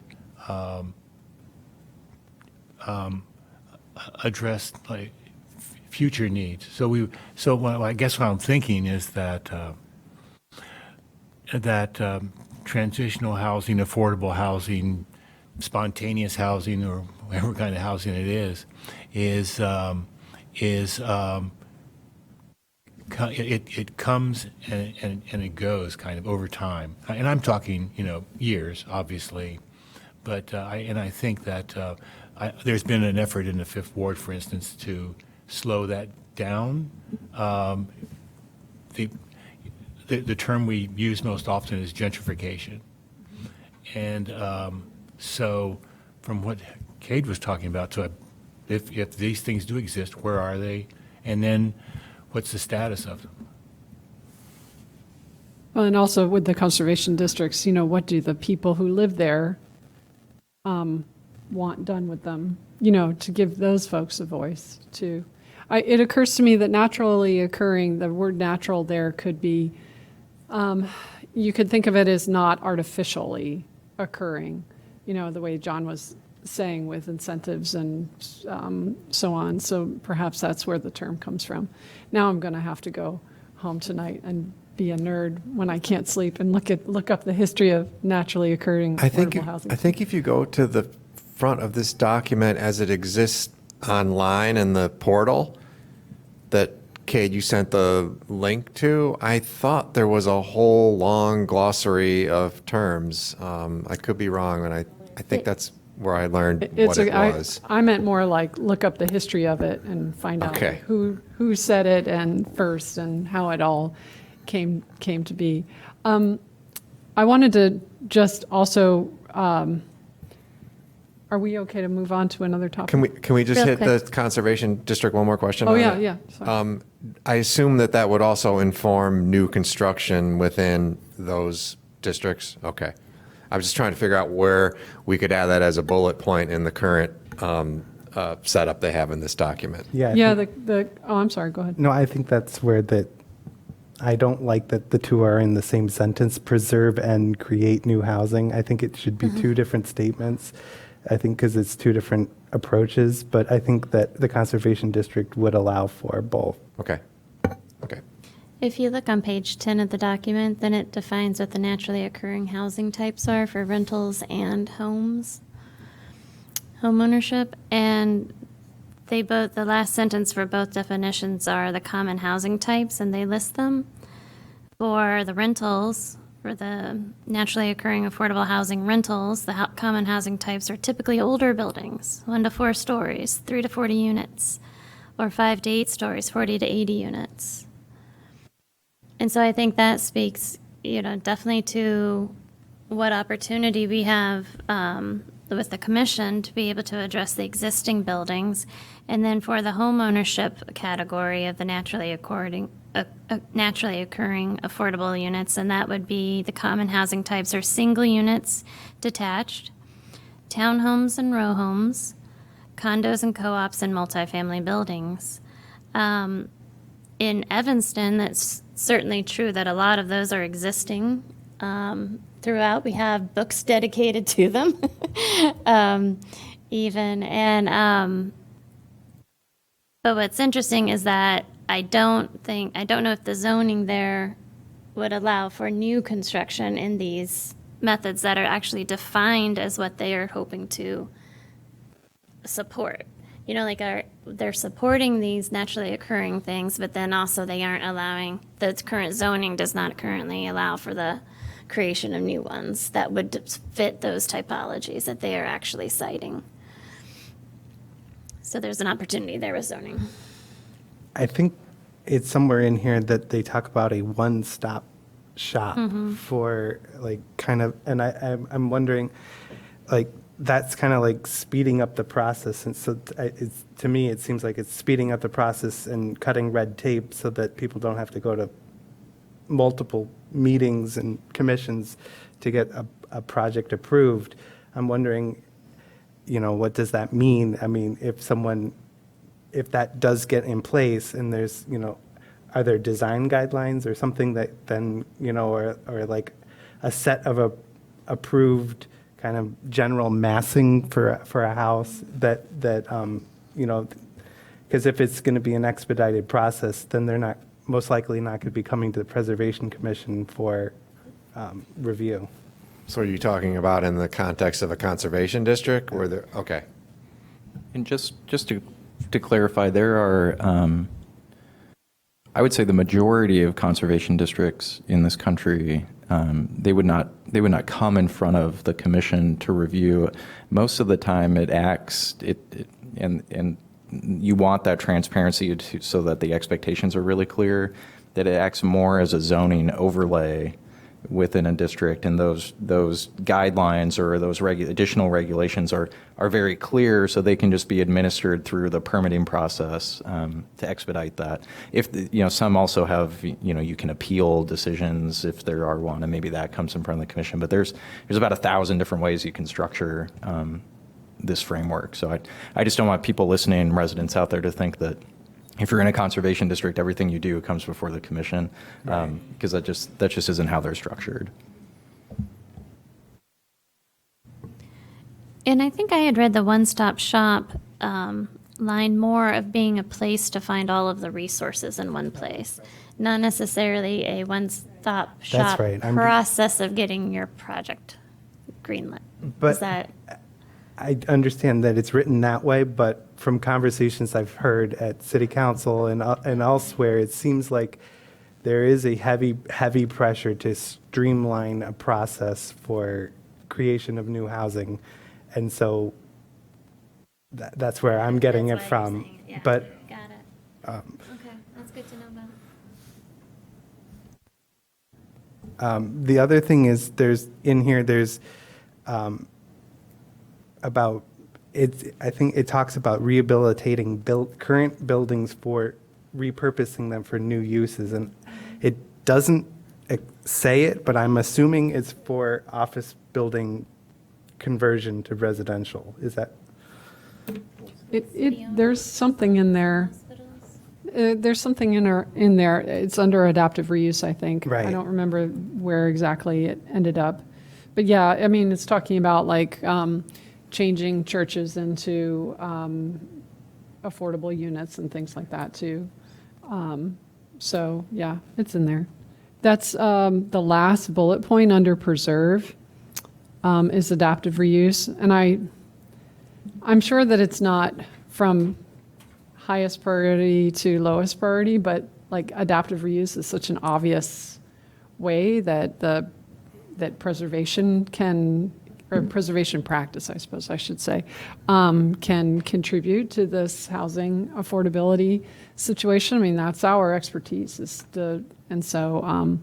Speaker 12: address like future needs. So I guess what I'm thinking is that transitional housing, affordable housing, spontaneous housing, or whatever kind of housing it is it comes and it goes kind of over time. And I'm talking, years, obviously, but I think that there's been an effort in the Fifth Ward, for instance, to slow that down. The term we use most often is gentrification. And so from what Cade was talking about, so if these things do exist, where are they? And then what's the status of them?
Speaker 9: Well, and also with the conservation districts, what do the people who live there want done with them? To give those folks a voice too. It occurs to me that naturally occurring, the word natural there could be, you could think of it as not artificially occurring, the way John was saying with incentives and so on. So perhaps that's where the term comes from. Now I'm going to have to go home tonight and be a nerd when I can't sleep and look up the history of naturally occurring affordable housing.
Speaker 7: I think if you go to the front of this document as it exists online in the portal that, Cade, you sent the link to, I thought there was a whole long glossary of terms. I could be wrong, and I think that's where I learned what it was.
Speaker 9: I meant more like look up the history of it and find out who said it and first and how it all came to be. I wanted to just also, are we okay to move on to another topic?
Speaker 7: Can we just
Speaker 8: Real
Speaker 7: hit
Speaker 8: quick.
Speaker 7: the conservation district one more question?
Speaker 9: Oh,
Speaker 7: on
Speaker 9: yeah,
Speaker 7: it?
Speaker 9: yeah. Sorry.
Speaker 7: I assume that would also inform new construction within those districts? Okay. I was just trying to figure out where we could add that as a bullet point in the current setup they have in this document.
Speaker 1: Yeah.
Speaker 9: I'm sorry, go ahead.
Speaker 1: No, I think that's where I don't like that the two are in the same sentence, preserve and create new housing. I think it should be two different statements. I think because it's two different approaches, but I think that the conservation district would allow for both.
Speaker 7: Okay.
Speaker 8: If you look on page 10 of the document, then it defines what the naturally occurring housing types are for rentals and homeownership. And the last sentence for both definitions are the common housing types, and they list them. For the rentals, for the naturally occurring affordable housing rentals, the common housing types are typically older buildings, 1 to 4 stories, 3 to 40 units, or 5 to 8 stories, 40 to 80 units. And so I think that speaks, definitely to what opportunity we have with the commission to be able to address the existing buildings. And then for the homeownership category of the naturally occurring affordable units, and that would be the common housing types are single units, detached, townhomes and row homes, condos and co-ops, and multifamily buildings. In Evanston, that's certainly true that a lot of those are existing throughout. We have books dedicated to them, even. And but what's interesting is that I don't know if the zoning there would allow for new construction in these methods that are actually defined as what they are hoping to support. you know, like they're supporting these naturally occurring things, but then also they aren't allowing, the current zoning does not currently allow for the creation of new ones that would fit those typologies that they are actually citing. So there's an opportunity there with zoning.
Speaker 1: I think it's somewhere in here that they talk about a one-stop shop for like kind of, and I'm wondering, like, that's kind of like speeding up the process. And so to me, it seems like it's speeding up the process and cutting red tape so that people don't have to go to multiple meetings and commissions to get a project approved. I'm wondering, you know, what does that mean? I mean, if that does get in place and there's, you know, are there design guidelines or something that then, you know, or like a set of approved kind of general massing for a house that you know, because if it's going to be an expedited process, then they're not, most likely not going to be coming to the Preservation Commission for review.
Speaker 7: So are you talking about in the context of a conservation district where there, okay.
Speaker 3: And just to clarify, there are, I would say the majority of conservation districts in this country, they would not come in front of the commission to review. Most of the time, it acts and you want that transparency so that the expectations are really clear. That it acts more as a zoning overlay within a district, and those guidelines or those additional regulations are very clear, so they can just be administered through the permitting process to expedite that. If you know, some also have, you know, you can appeal decisions if there are one, and maybe that comes in front of the commission. But there's about 1,000 different ways you can structure this framework. So I just don't want people listening, residents out there, to think that if you're in a conservation district, everything you do comes before the commission, because that just isn't how they're structured.
Speaker 8: And I think I had read the one-stop shop line more of being a place to find all of the resources in one place, not necessarily a one-stop shop
Speaker 1: right.
Speaker 8: process of getting your project greenlit.
Speaker 1: But
Speaker 8: Is that?
Speaker 1: I understand that it's written that way, but from conversations I've heard at City Council and elsewhere, it seems like there is a heavy pressure to streamline a process for creation of new housing, and so that's where I'm getting it
Speaker 8: That's why you're
Speaker 1: from.
Speaker 8: saying it. Yeah.
Speaker 1: But
Speaker 8: Got it. Okay, that's good to know about.
Speaker 1: the other thing is there's about it. I think it talks about rehabilitating current buildings for repurposing them for new uses, and it doesn't say it, but I'm assuming it's for office building conversion to residential. Is that?
Speaker 9: There's something in there. There's something in there. It's under adaptive reuse, I think.
Speaker 1: Right.
Speaker 9: I don't remember where exactly it ended up. But yeah, I mean, it's talking about like changing churches into affordable units and things like that too. So yeah, it's in there. That's the last bullet point under preserve is adaptive reuse. And I'm sure that it's not from highest priority to lowest priority, but like adaptive reuse is such an obvious way that that preservation can, or preservation practice, I suppose I should say, can contribute to this housing affordability situation. I mean, that's our expertise, and so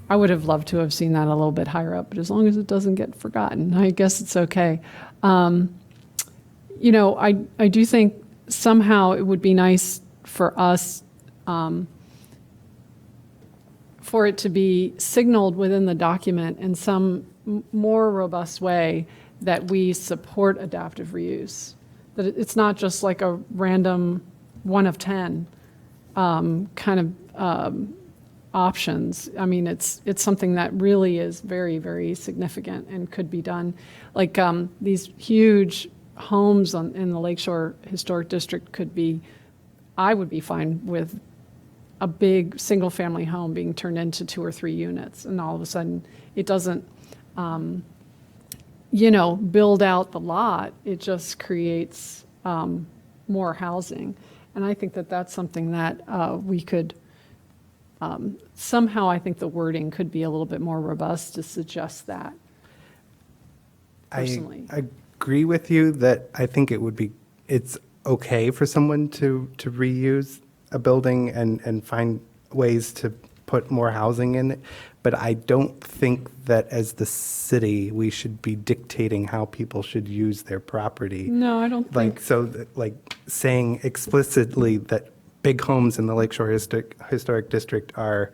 Speaker 9: I would have loved to have seen that a little bit higher up, but as long as it doesn't get forgotten, I guess it's okay. You know, I do think somehow it would be nice for us for it to be signaled within the document in some more robust way that we support adaptive reuse. That it's not just like a random 1 of 10 kind of options. I mean, it's something that really is very, very significant and could be done. Like these huge homes in the Lakeshore Historic District could be, I would be fine with a big single-family home being turned into 2 or 3 units, and all of a sudden it doesn't, you know, build out the lot. It just creates more housing. And I think that that's something that we could, somehow I think the wording could be a little bit more robust to suggest that, personally.
Speaker 1: I agree with you that I think it's okay for someone to reuse a building and find ways to put more housing in it. But I don't think that as the city, we should be dictating how people should use their property.
Speaker 9: No, I don't think.
Speaker 1: Like saying explicitly that big homes in the Lakeshore Historic District are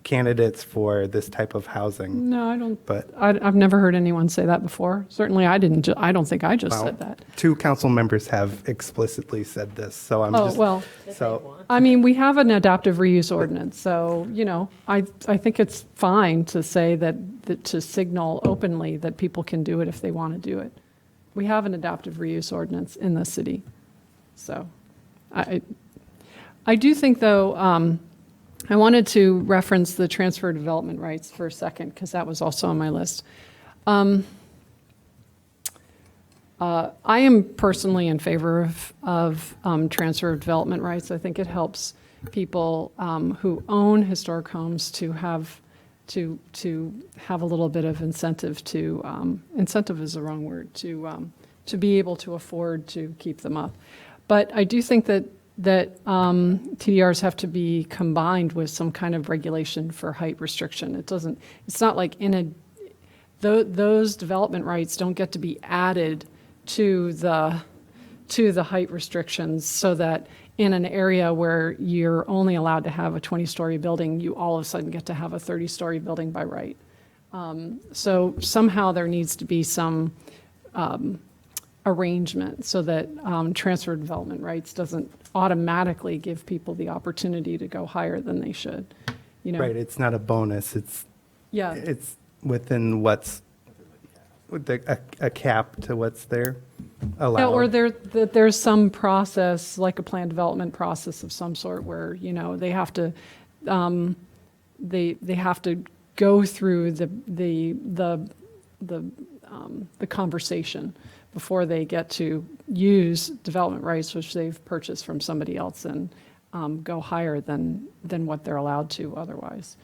Speaker 1: candidates for this type of housing.
Speaker 9: No, I don't.
Speaker 1: But
Speaker 9: I've never heard anyone say that before. Certainly, I didn't. I don't think I just
Speaker 1: well,
Speaker 9: said that.
Speaker 1: 2 council members have explicitly said this, so I'm
Speaker 9: Oh,
Speaker 1: just.
Speaker 9: well.
Speaker 1: So,
Speaker 9: I mean, we have an adaptive reuse ordinance, so, I think it's fine to say that to signal openly that people can do it if they want to do it. We have an adaptive reuse ordinance in the city. So I do think, though, I wanted to reference the transfer development rights for a second, because that was also on my list. I am personally in favor of transfer of development rights. I think it helps people who own historic homes to have a little bit of incentive to incentive is the wrong word, to be able to afford to keep them up. But I do think that TDRs have to be combined with some kind of regulation for height restriction. It's not like those development rights don't get to be added to the height restrictions, so that in an area where you're only allowed to have a 20-story building, you all of a sudden get to have a 30-story building by right. So somehow there needs to be some arrangement so that transfer development rights doesn't automatically give people the opportunity to go higher than they should.
Speaker 1: right, it's not a bonus, it's
Speaker 9: Yeah.
Speaker 1: within what's, with a cap to what's there allowed.
Speaker 9: Yeah, or there's some process, like a plan development process of some sort, where they have to they have to go through the conversation before they get to use development rights, which they've purchased from somebody else, and go higher than what they're allowed to otherwise.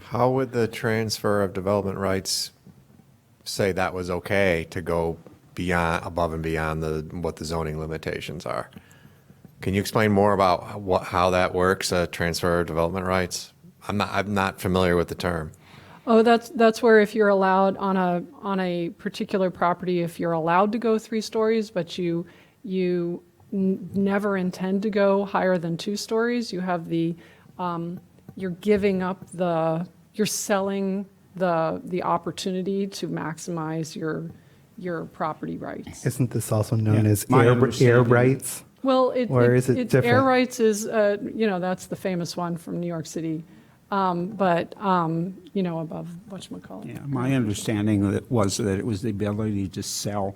Speaker 7: How would the transfer of development rights say that was okay to go above and beyond what the zoning limitations are? Can you explain more about how that works, transfer of development rights? I'm not familiar with the term.
Speaker 9: Oh, that's where, if you're allowed on a particular property, if you're allowed to go 3 stories, but you never intend to go higher than 2 stories, you have you're giving up you're selling the opportunity to maximize your property rights.
Speaker 1: Isn't this also known as
Speaker 5: my
Speaker 1: air
Speaker 5: understanding-
Speaker 1: rights?
Speaker 9: Well,
Speaker 1: Or is it
Speaker 9: air
Speaker 1: different?
Speaker 9: rights is, that's the famous one from New York City. But above whatchamacallit.
Speaker 5: Yeah, my understanding was that it was the ability to sell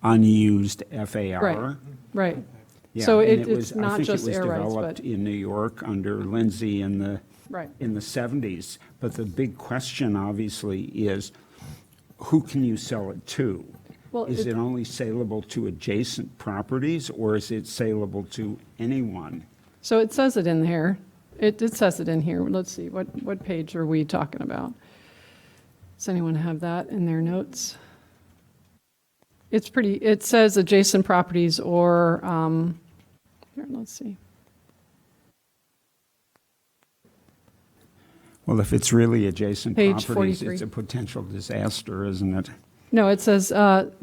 Speaker 5: unused FAR.
Speaker 9: Right.
Speaker 5: Yeah,
Speaker 9: So
Speaker 5: and
Speaker 9: it's not just air rights,
Speaker 5: I think it was developed
Speaker 9: but,
Speaker 5: in New York under Lindsay in the
Speaker 9: right.
Speaker 5: 70s. But the big question, obviously, is who can you sell it to?
Speaker 9: Well,
Speaker 5: Is it only saleable to adjacent properties, or is it saleable to anyone?
Speaker 9: So it says it in here. It says it in here. Let's see, what page are we talking about? Does anyone have that in their notes? It says adjacent properties or, here, let's see.
Speaker 5: Well, if it's really adjacent
Speaker 9: Page
Speaker 5: properties,
Speaker 9: 43.
Speaker 5: it's a potential disaster, isn't it?
Speaker 9: No, it says,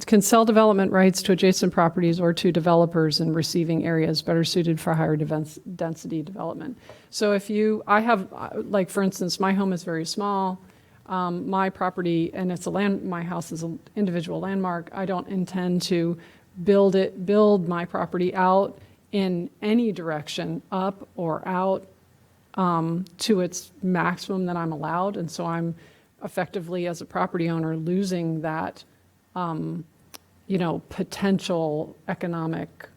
Speaker 9: can sell development rights to adjacent properties or to developers in receiving areas better suited for higher density development. So if I have, like, for instance, my home is very small, my property, and my house is an individual landmark. I don't intend to build my property out in any direction, up or out, to its maximum that I'm allowed. And so I'm effectively, as a property owner, losing that, potential economic,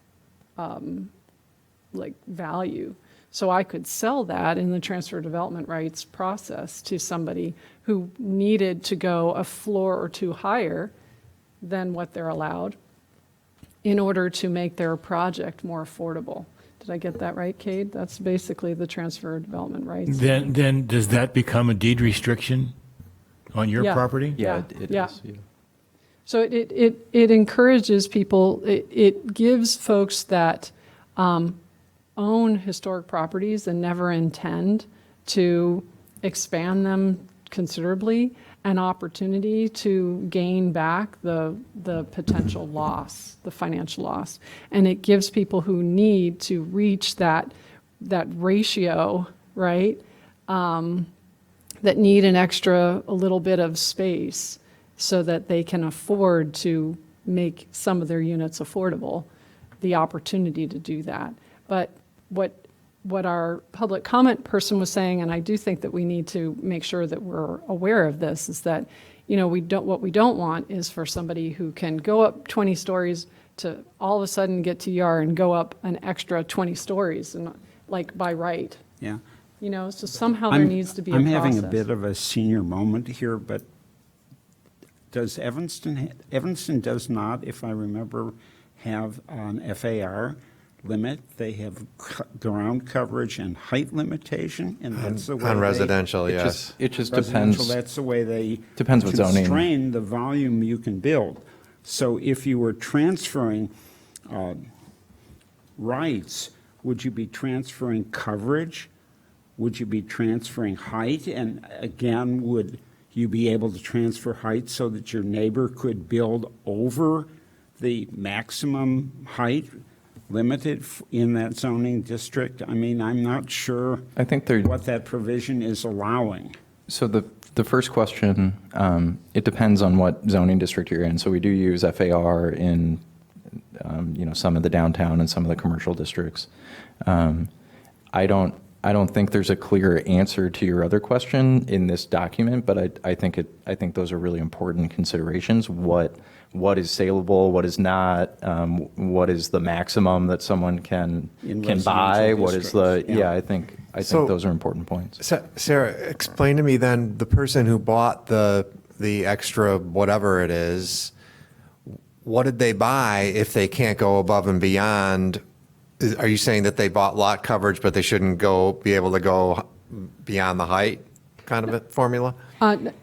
Speaker 9: value. So I could sell that in the transfer development rights process to somebody who needed to go a floor or 2 higher than what they're allowed. in order to make their project more affordable. Did I get that right, Cade? That's basically the transfer of development rights.
Speaker 12: Then does that become a deed restriction on your
Speaker 9: Yeah.
Speaker 12: property?
Speaker 9: Yeah.
Speaker 3: It
Speaker 9: Yeah.
Speaker 3: is, yeah.
Speaker 9: So it encourages people, it gives folks that own historic properties and never intend to expand them considerably an opportunity to gain back the potential loss, the financial loss. And it gives people who need to reach that ratio, right, that need an extra, a little bit of space so that they can afford to make some of their units affordable, the opportunity to do that. But what our public comment person was saying, and I do think that we need to make sure that we're aware of this, is that, what we don't want is for somebody who can go up 20 stories to all of a sudden get to YAR and go up an extra 20 stories, and like by right.
Speaker 5: Yeah.
Speaker 9: So somehow there needs to be a
Speaker 5: I'm
Speaker 9: process.
Speaker 5: having a bit of a senior moment here, but does Evanston does not, if I remember, have an FAR limit? They have ground coverage and height limitation, and that's the way
Speaker 7: On
Speaker 5: they-
Speaker 7: residential,
Speaker 3: It
Speaker 7: yes.
Speaker 3: just
Speaker 5: residential,
Speaker 3: depends.
Speaker 5: that's the way they
Speaker 3: Depends what zoning.
Speaker 5: constrain the volume you can build. So if you were transferring rights, would you be transferring coverage? Would you be transferring height? And again, would you be able to transfer height so that your neighbor could build over the maximum height limited in that zoning district? I mean, I'm not sure
Speaker 3: I think they're.
Speaker 5: what that provision is allowing.
Speaker 3: So the first question, it depends on what zoning district you're in. So we do use FAR in, some of the downtown and some of the commercial districts. I don't think there's a clear answer to your other question in this document, but I think those are really important considerations. What is saleable? What is not? What is the maximum that someone can buy?
Speaker 5: residential
Speaker 3: What is the?
Speaker 5: districts, yeah.
Speaker 3: I think
Speaker 7: So-
Speaker 3: those are important points.
Speaker 7: Sarah, explain to me then, the person who bought the extra whatever it is, what did they buy if they can't go above and beyond? Are you saying that they bought lot coverage, but they shouldn't be able to go beyond the height kind of a formula?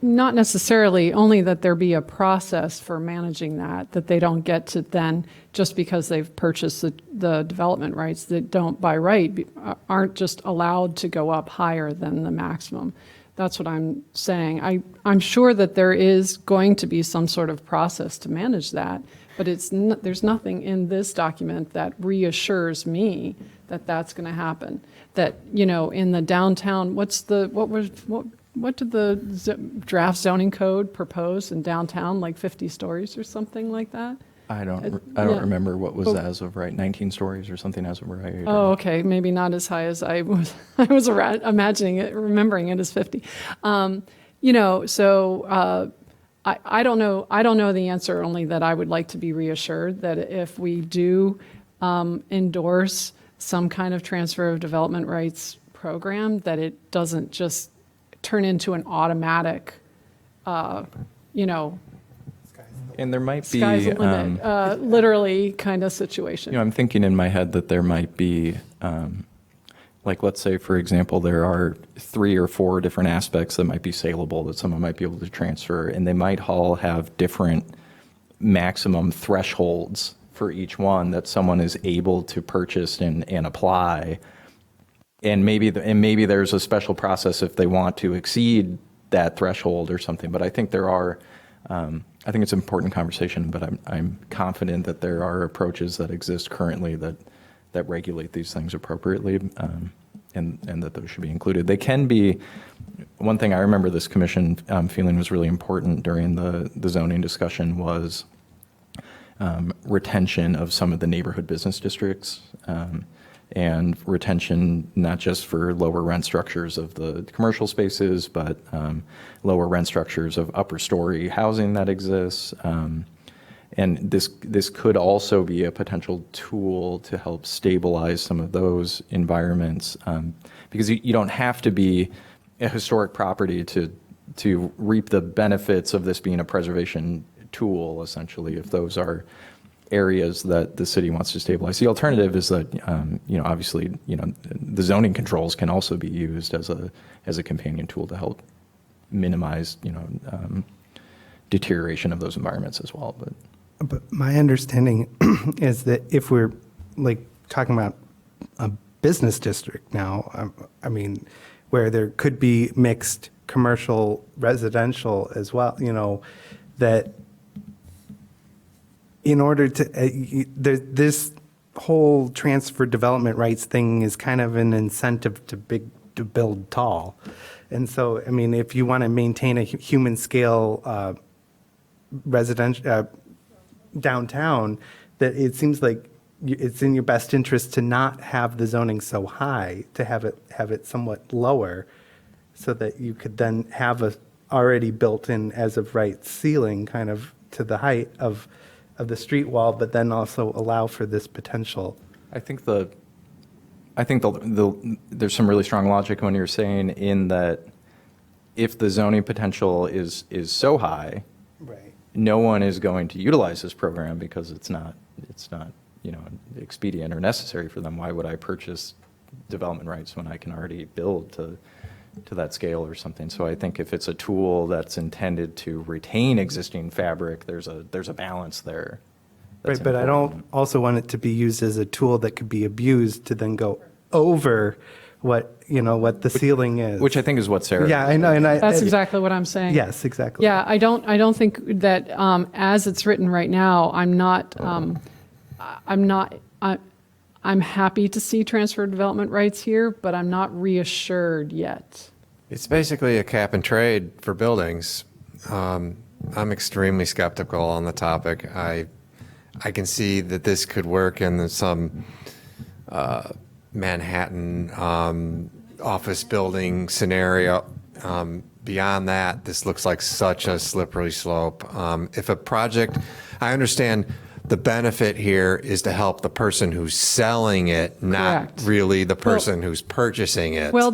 Speaker 9: Not necessarily, only that there be a process for managing that they don't get to then, just because they've purchased the development rights that don't by right, aren't just allowed to go up higher than the maximum. That's what I'm saying. I'm sure that there is going to be some sort of process to manage that, but there's nothing in this document that reassures me that that's going to happen. That, in the downtown, what did the draft zoning code propose in downtown, like 50 stories or something like that?
Speaker 3: I don't
Speaker 9: yeah.
Speaker 3: remember what was
Speaker 9: Oh.
Speaker 3: as of right, 19 stories or something as of right.
Speaker 9: Oh, okay, maybe not as high as I was imagining it, remembering it as 50. I don't know the answer, only that I would like to be reassured that if we do endorse some kind of transfer of development rights program, that it doesn't just turn into an automatic,
Speaker 3: And there might be,
Speaker 9: sky's the limit, literally kind of situation.
Speaker 3: I'm thinking in my head that there might be, like, let's say, for example, there are 3 or 4 different aspects that might be saleable that someone might be able to transfer, and they might all have different maximum thresholds for each one that someone is able to purchase and apply. And maybe there's a special process if they want to exceed that threshold or something. But I think there are. I think it's an important conversation. But I'm confident that there are approaches that exist currently that regulate these things appropriately, and that those should be included. They can be. One thing I remember this commission feeling was really important during the zoning discussion was retention of some of the neighborhood business districts. And retention not just for lower rent structures of the commercial spaces, but lower rent structures of upper story housing that exists. And this could also be a potential tool to help stabilize some of those environments, because you don't have to be a historic property to reap the benefits of this being a preservation tool, essentially, if those are areas that the city wants to stabilize. The alternative is that, obviously, the zoning controls can also be used as a companion tool to help minimize, deterioration of those environments as well.
Speaker 1: But my understanding is that if we're like talking about a business district now, I mean, where there could be mixed commercial, residential as well, that in order to, this whole transfer development rights thing is kind of an incentive to build tall. And so, I mean, if you want to maintain a human scale residential downtown, that it seems like it's in your best interest to not have the zoning so high, to have it somewhat lower, so that you could then have a already built in as of right ceiling kind of to the height of the street wall, but then also allow for this potential.
Speaker 3: I think there's some really strong logic when you're saying in that if the zoning potential is so high,
Speaker 1: Right.
Speaker 3: no one is going to utilize this program because it's not expedient or necessary for them. Why would I purchase development rights when I can already build to that scale or something? So I think if it's a tool that's intended to retain existing fabric, there's a balance there.
Speaker 1: Right, but I don't also want it to be used as a tool that could be abused to then go over what the ceiling is.
Speaker 3: Which I think is what Sarah.
Speaker 1: Yeah, I know,
Speaker 9: That's exactly what I'm saying.
Speaker 1: Yes, exactly.
Speaker 9: Yeah, I don't think that as it's written right now, I'm happy to see transfer development rights here, but I'm not reassured yet.
Speaker 7: It's basically a cap and trade for buildings. I'm extremely skeptical on the topic. I can see that this could work in some Manhattan office building scenario. Beyond that, this looks like such a slippery slope. If a project, I understand the benefit here is to help the person who's selling it, not
Speaker 9: Correct.
Speaker 7: really the person who's purchasing it.
Speaker 9: Well,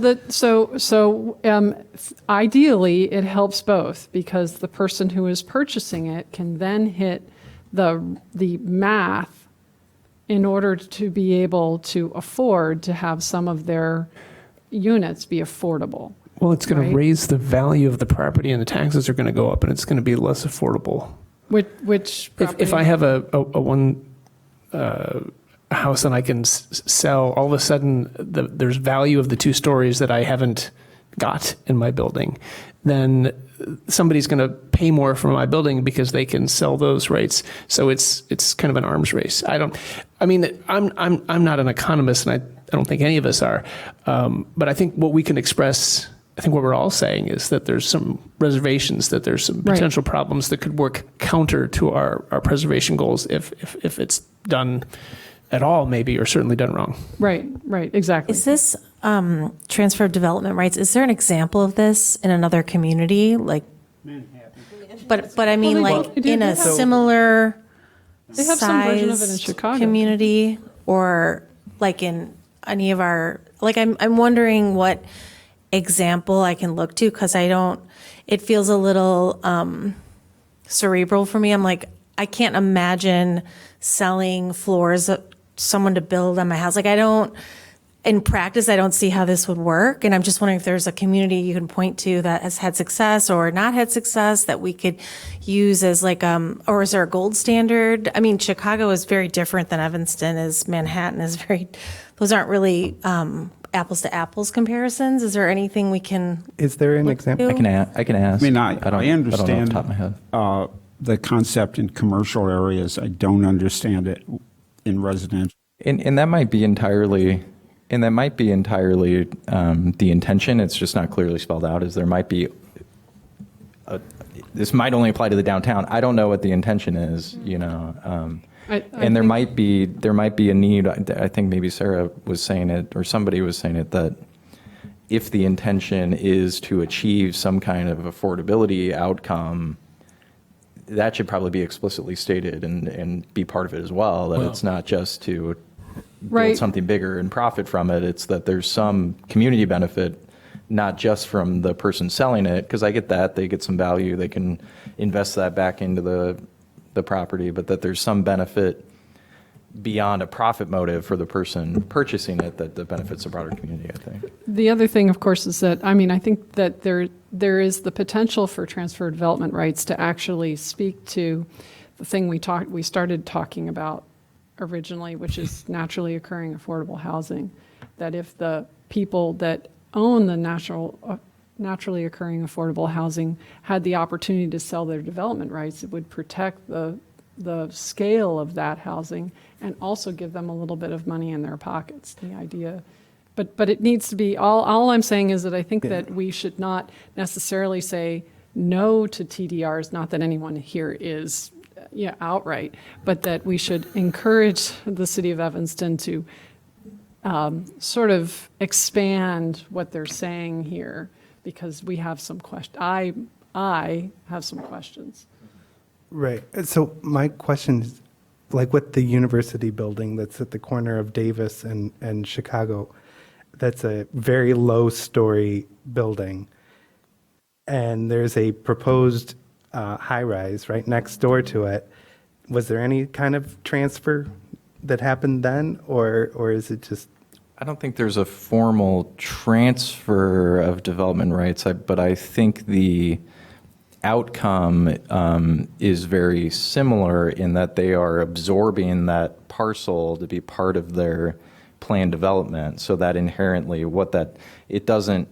Speaker 9: ideally, it helps both, because the person who is purchasing it can then hit the math in order to be able to afford to have some of their units be affordable.
Speaker 6: Well, it's going
Speaker 9: Right.
Speaker 6: to raise the value of the property, and the taxes are going to go up, and it's going to be less affordable.
Speaker 9: Which
Speaker 6: If I have a one house and I can sell, all of a sudden there's value of the 2 stories that I haven't got in my building, then somebody's going to pay more for my building because they can sell those rates. So it's kind of an arms race. I'm not an economist, and I don't think any of us are. But I think what we can express, I think what we're all saying is that there's some reservations, that there's some potential problems that could work counter to our preservation goals if it's done at all, maybe, or certainly done wrong.
Speaker 9: Right, exactly.
Speaker 10: Is this transfer of development rights? Is there an example of this in another community? Like, but I mean,
Speaker 9: Well,
Speaker 10: like
Speaker 9: they do
Speaker 10: in a
Speaker 9: have-
Speaker 10: similar
Speaker 9: They have some version of it in
Speaker 10: sized
Speaker 9: Chicago.
Speaker 10: community, or like in any of our, like I'm wondering what example I can look to, because it feels a little cerebral for me. I'm like, I can't imagine selling floors someone to build on my house. Like, in practice, I don't see how this would work. And I'm just wondering if there's a community you can point to that has had success or not had success that we could use as like, or is there a gold standard? I mean, Chicago is very different than Evanston is. Manhattan is those aren't really apples to apples comparisons. Is there anything we can?
Speaker 1: Is there an example?
Speaker 3: I can ask.
Speaker 5: I mean, I
Speaker 3: don't know off
Speaker 5: understand
Speaker 3: the top of my head.
Speaker 5: the concept in commercial areas. I don't understand it in residential.
Speaker 3: And that might be entirely. And that might be entirely the intention. It's just not clearly spelled out. As there might be, this might only apply to the downtown. I don't know what the intention is, and there might be a need. I think maybe Sarah was saying it, or somebody was saying it, that if the intention is to achieve some kind of affordability outcome, that should probably be explicitly stated and be part of it as well. That it's not just to build something bigger and profit from it. It's that there's some community benefit, not just from the person selling it, because I get that. They get some value. They can invest that back into the the property, but that there's some benefit beyond a profit motive for the person purchasing it that benefits the broader community, I think.
Speaker 9: The other thing, of course, is that, I mean, I think that there is the potential for transfer development rights to actually speak to the thing we started talking about originally, which is naturally occurring affordable housing. That if the people that own the naturally occurring affordable housing had the opportunity to sell their development rights, it would protect the scale of that housing and also give them a little bit of money in their pockets. The idea, but it needs to be, all I'm saying is that I think that we should not necessarily say no to TDRs, not that anyone here is outright, but that we should encourage the city of Evanston to sort of expand what they're saying here, because we have some questions. I have some questions.
Speaker 1: Right. So my question is, like with the university building that's at the corner of Davis and Chicago, that's a very low story building. And there's a proposed high rise right next door to it. Was there any kind of transfer that happened then, or is it just?
Speaker 3: I don't think there's a formal transfer of development rights, but I think the outcome is very similar in that they are absorbing that parcel to be part of their planned development, so that inherently it doesn't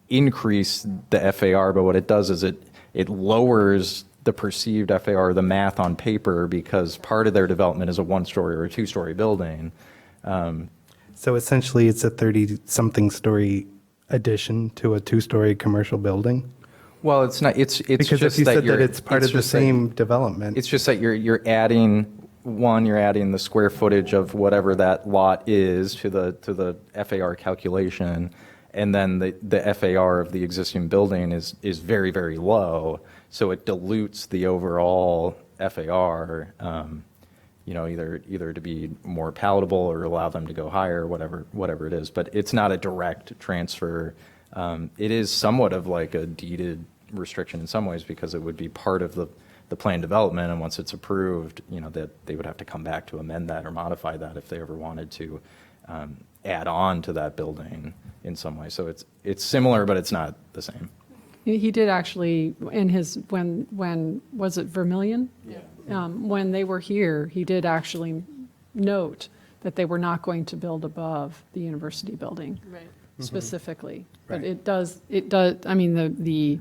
Speaker 3: increase the FAR, but what it does is it lowers the perceived FAR, the math on paper, because part of their development is a one-story or a two-story building.
Speaker 1: So essentially it's a 30-something story addition to a two-story commercial building?
Speaker 3: Well, it's not. It's
Speaker 1: Because
Speaker 3: just
Speaker 1: if you said that
Speaker 3: you're-
Speaker 1: it's part of the
Speaker 3: just that-
Speaker 1: same development.
Speaker 3: It's just that you're adding the square footage of whatever that lot is to the FAR calculation, and then the FAR of the existing building is very, very low, so it dilutes the overall FAR. Either to be more palatable or allow them to go higher, whatever it is. But it's not a direct transfer. It is somewhat of like a deeded restriction in some ways, because it would be part of the planned development, and once it's approved, that they would have to come back to amend that or modify that if they ever wanted to add on to that building in some way. So it's similar, but it's not the same.
Speaker 9: He did actually, in his, when was it Vermillion? Yeah. When they were here, he did actually note that they were not going to build above the university building. Right. Specifically. But it does, I mean, the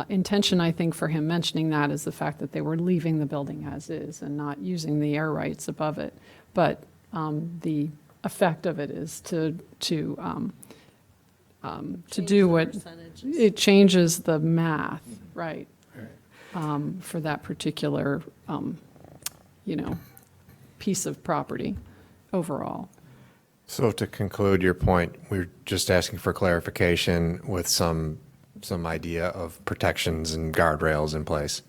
Speaker 9: intention, I think, for him mentioning that is the fact that they were leaving the building as is and not using the air rights above it. But the effect of it is to do what, it changes the math, right? For that particular, piece of property overall.
Speaker 7: So to conclude your point, we're just asking for clarification with some idea of protections and guardrails in place.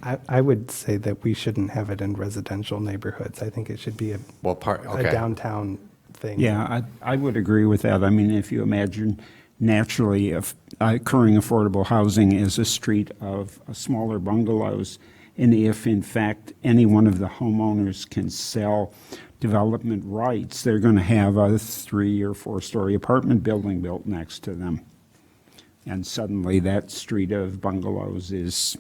Speaker 1: I would say that we shouldn't have it in residential neighborhoods. I think it should be a downtown thing.
Speaker 5: Yeah, I would agree with that. I mean, if you imagine naturally occurring affordable housing is a street of smaller bungalows, and if in fact any one of the homeowners can sell development rights, they're going to have a 3 or 4 story apartment building built next to them. And suddenly that street of bungalows is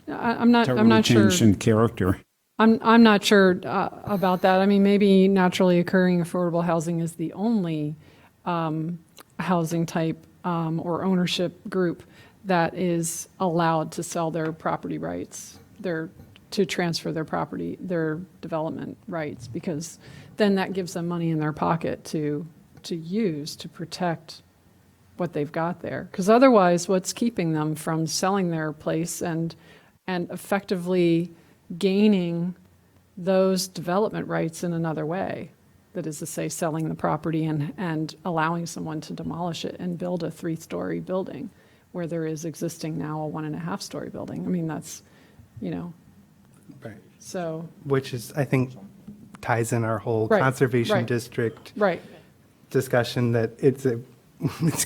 Speaker 9: I'm not sure.
Speaker 5: changed in character.
Speaker 9: I'm not sure about that. I mean, maybe naturally occurring affordable housing is the only housing type or ownership group that is allowed to sell their property rights, to transfer their development rights, because then that gives them money in their pocket to use to protect what they've got there. Because otherwise, what's keeping them from selling their place and effectively gaining those development rights in another way? That is to say, selling the property and allowing someone to demolish it and build a 3-story building where there is existing now a 1.5-story building. I mean, that's,
Speaker 1: Right.
Speaker 9: So.
Speaker 1: Which is, I think, ties in our whole conservation district discussion, that it's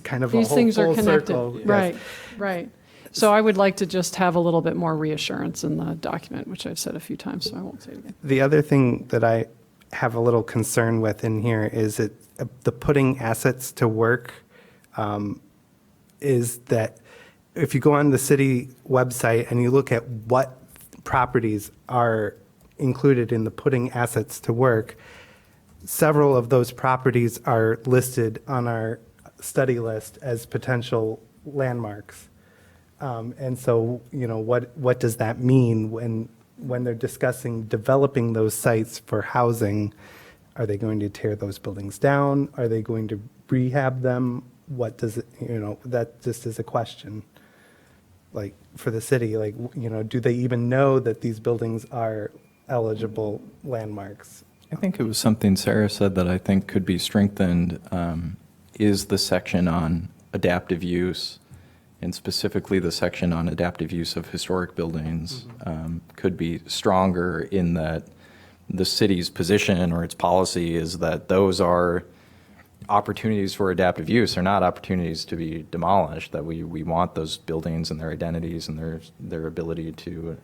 Speaker 1: kind of
Speaker 9: These
Speaker 1: a whole
Speaker 9: things are
Speaker 1: full
Speaker 9: connected.
Speaker 1: circle. Yes.
Speaker 9: Right. So I would like to just have a little bit more reassurance in the document, which I've said a few times, so I won't say it again.
Speaker 1: The other thing that I have a little concern with in here is the putting assets to work, is that if you go on the city website and you look at what properties are included in the putting assets to work, several of those properties are listed on our study list as potential landmarks. And so, what does that mean when they're discussing developing those sites for housing? Are they going to tear those buildings down? Are they going to rehab them? What does it, that just is a question. Like for the city, do they even know that these buildings are eligible landmarks?
Speaker 3: I think it was something Sarah said that I think could be strengthened, is the section on adaptive use, and specifically the section on adaptive use of historic buildings could be stronger in that the city's position or its policy is that those are opportunities for adaptive use. They're not opportunities to be demolished, that we want those buildings and their identities and their ability to,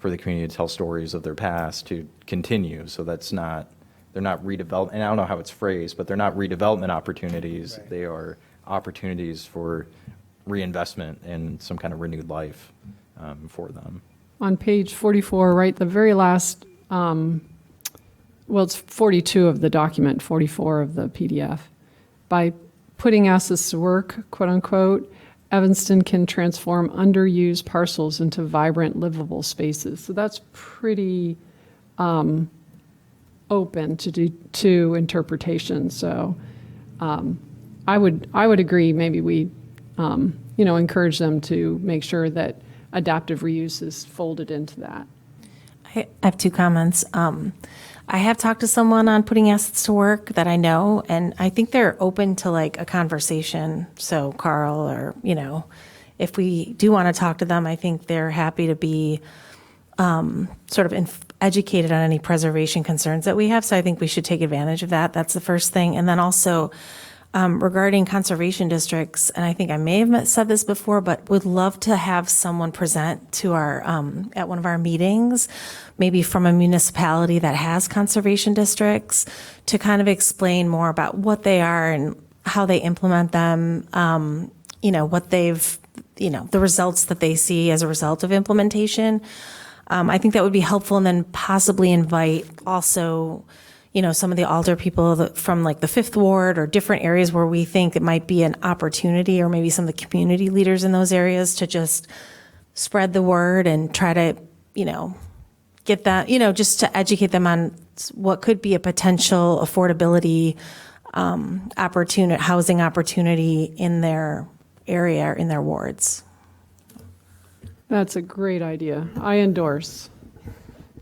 Speaker 3: for the community to tell stories of their past to continue. So they're not redevelopment, and I don't know how it's phrased, but they're not redevelopment opportunities.
Speaker 1: Right.
Speaker 3: They are opportunities for reinvestment and some kind of renewed life for them.
Speaker 9: On page 44, right, the very last, it's 42 of the document, 44 of the PDF. By putting assets to work, quote unquote, Evanston can transform underused parcels into vibrant, livable spaces. So that's pretty open to interpretation. So I would agree. Maybe we encourage them to make sure that adaptive reuse is folded into that.
Speaker 10: I have two comments. I have talked to someone on putting assets to work that I know, and I think they're open to like a conversation. So Carl, or, if we do want to talk to them, I think they're happy to be sort of educated on any preservation concerns that we have. So I think we should take advantage of that. That's the first thing. And then also regarding conservation districts, and I think I may have said this before, but would love to have someone present to our, at one of our meetings, maybe from a municipality that has conservation districts, to kind of explain more about what they are and how they implement them, what they've, the results that they see as a result of implementation. I think that would be helpful, and then possibly invite also, some of the alder people from like the Fifth Ward or different areas where we think it might be an opportunity, or maybe some of the community leaders in those areas, to just spread the word and try to, get that, just to educate them on what could be a potential affordability opportunity, housing opportunity in their area, or in their wards.
Speaker 9: That's a great idea. I endorse.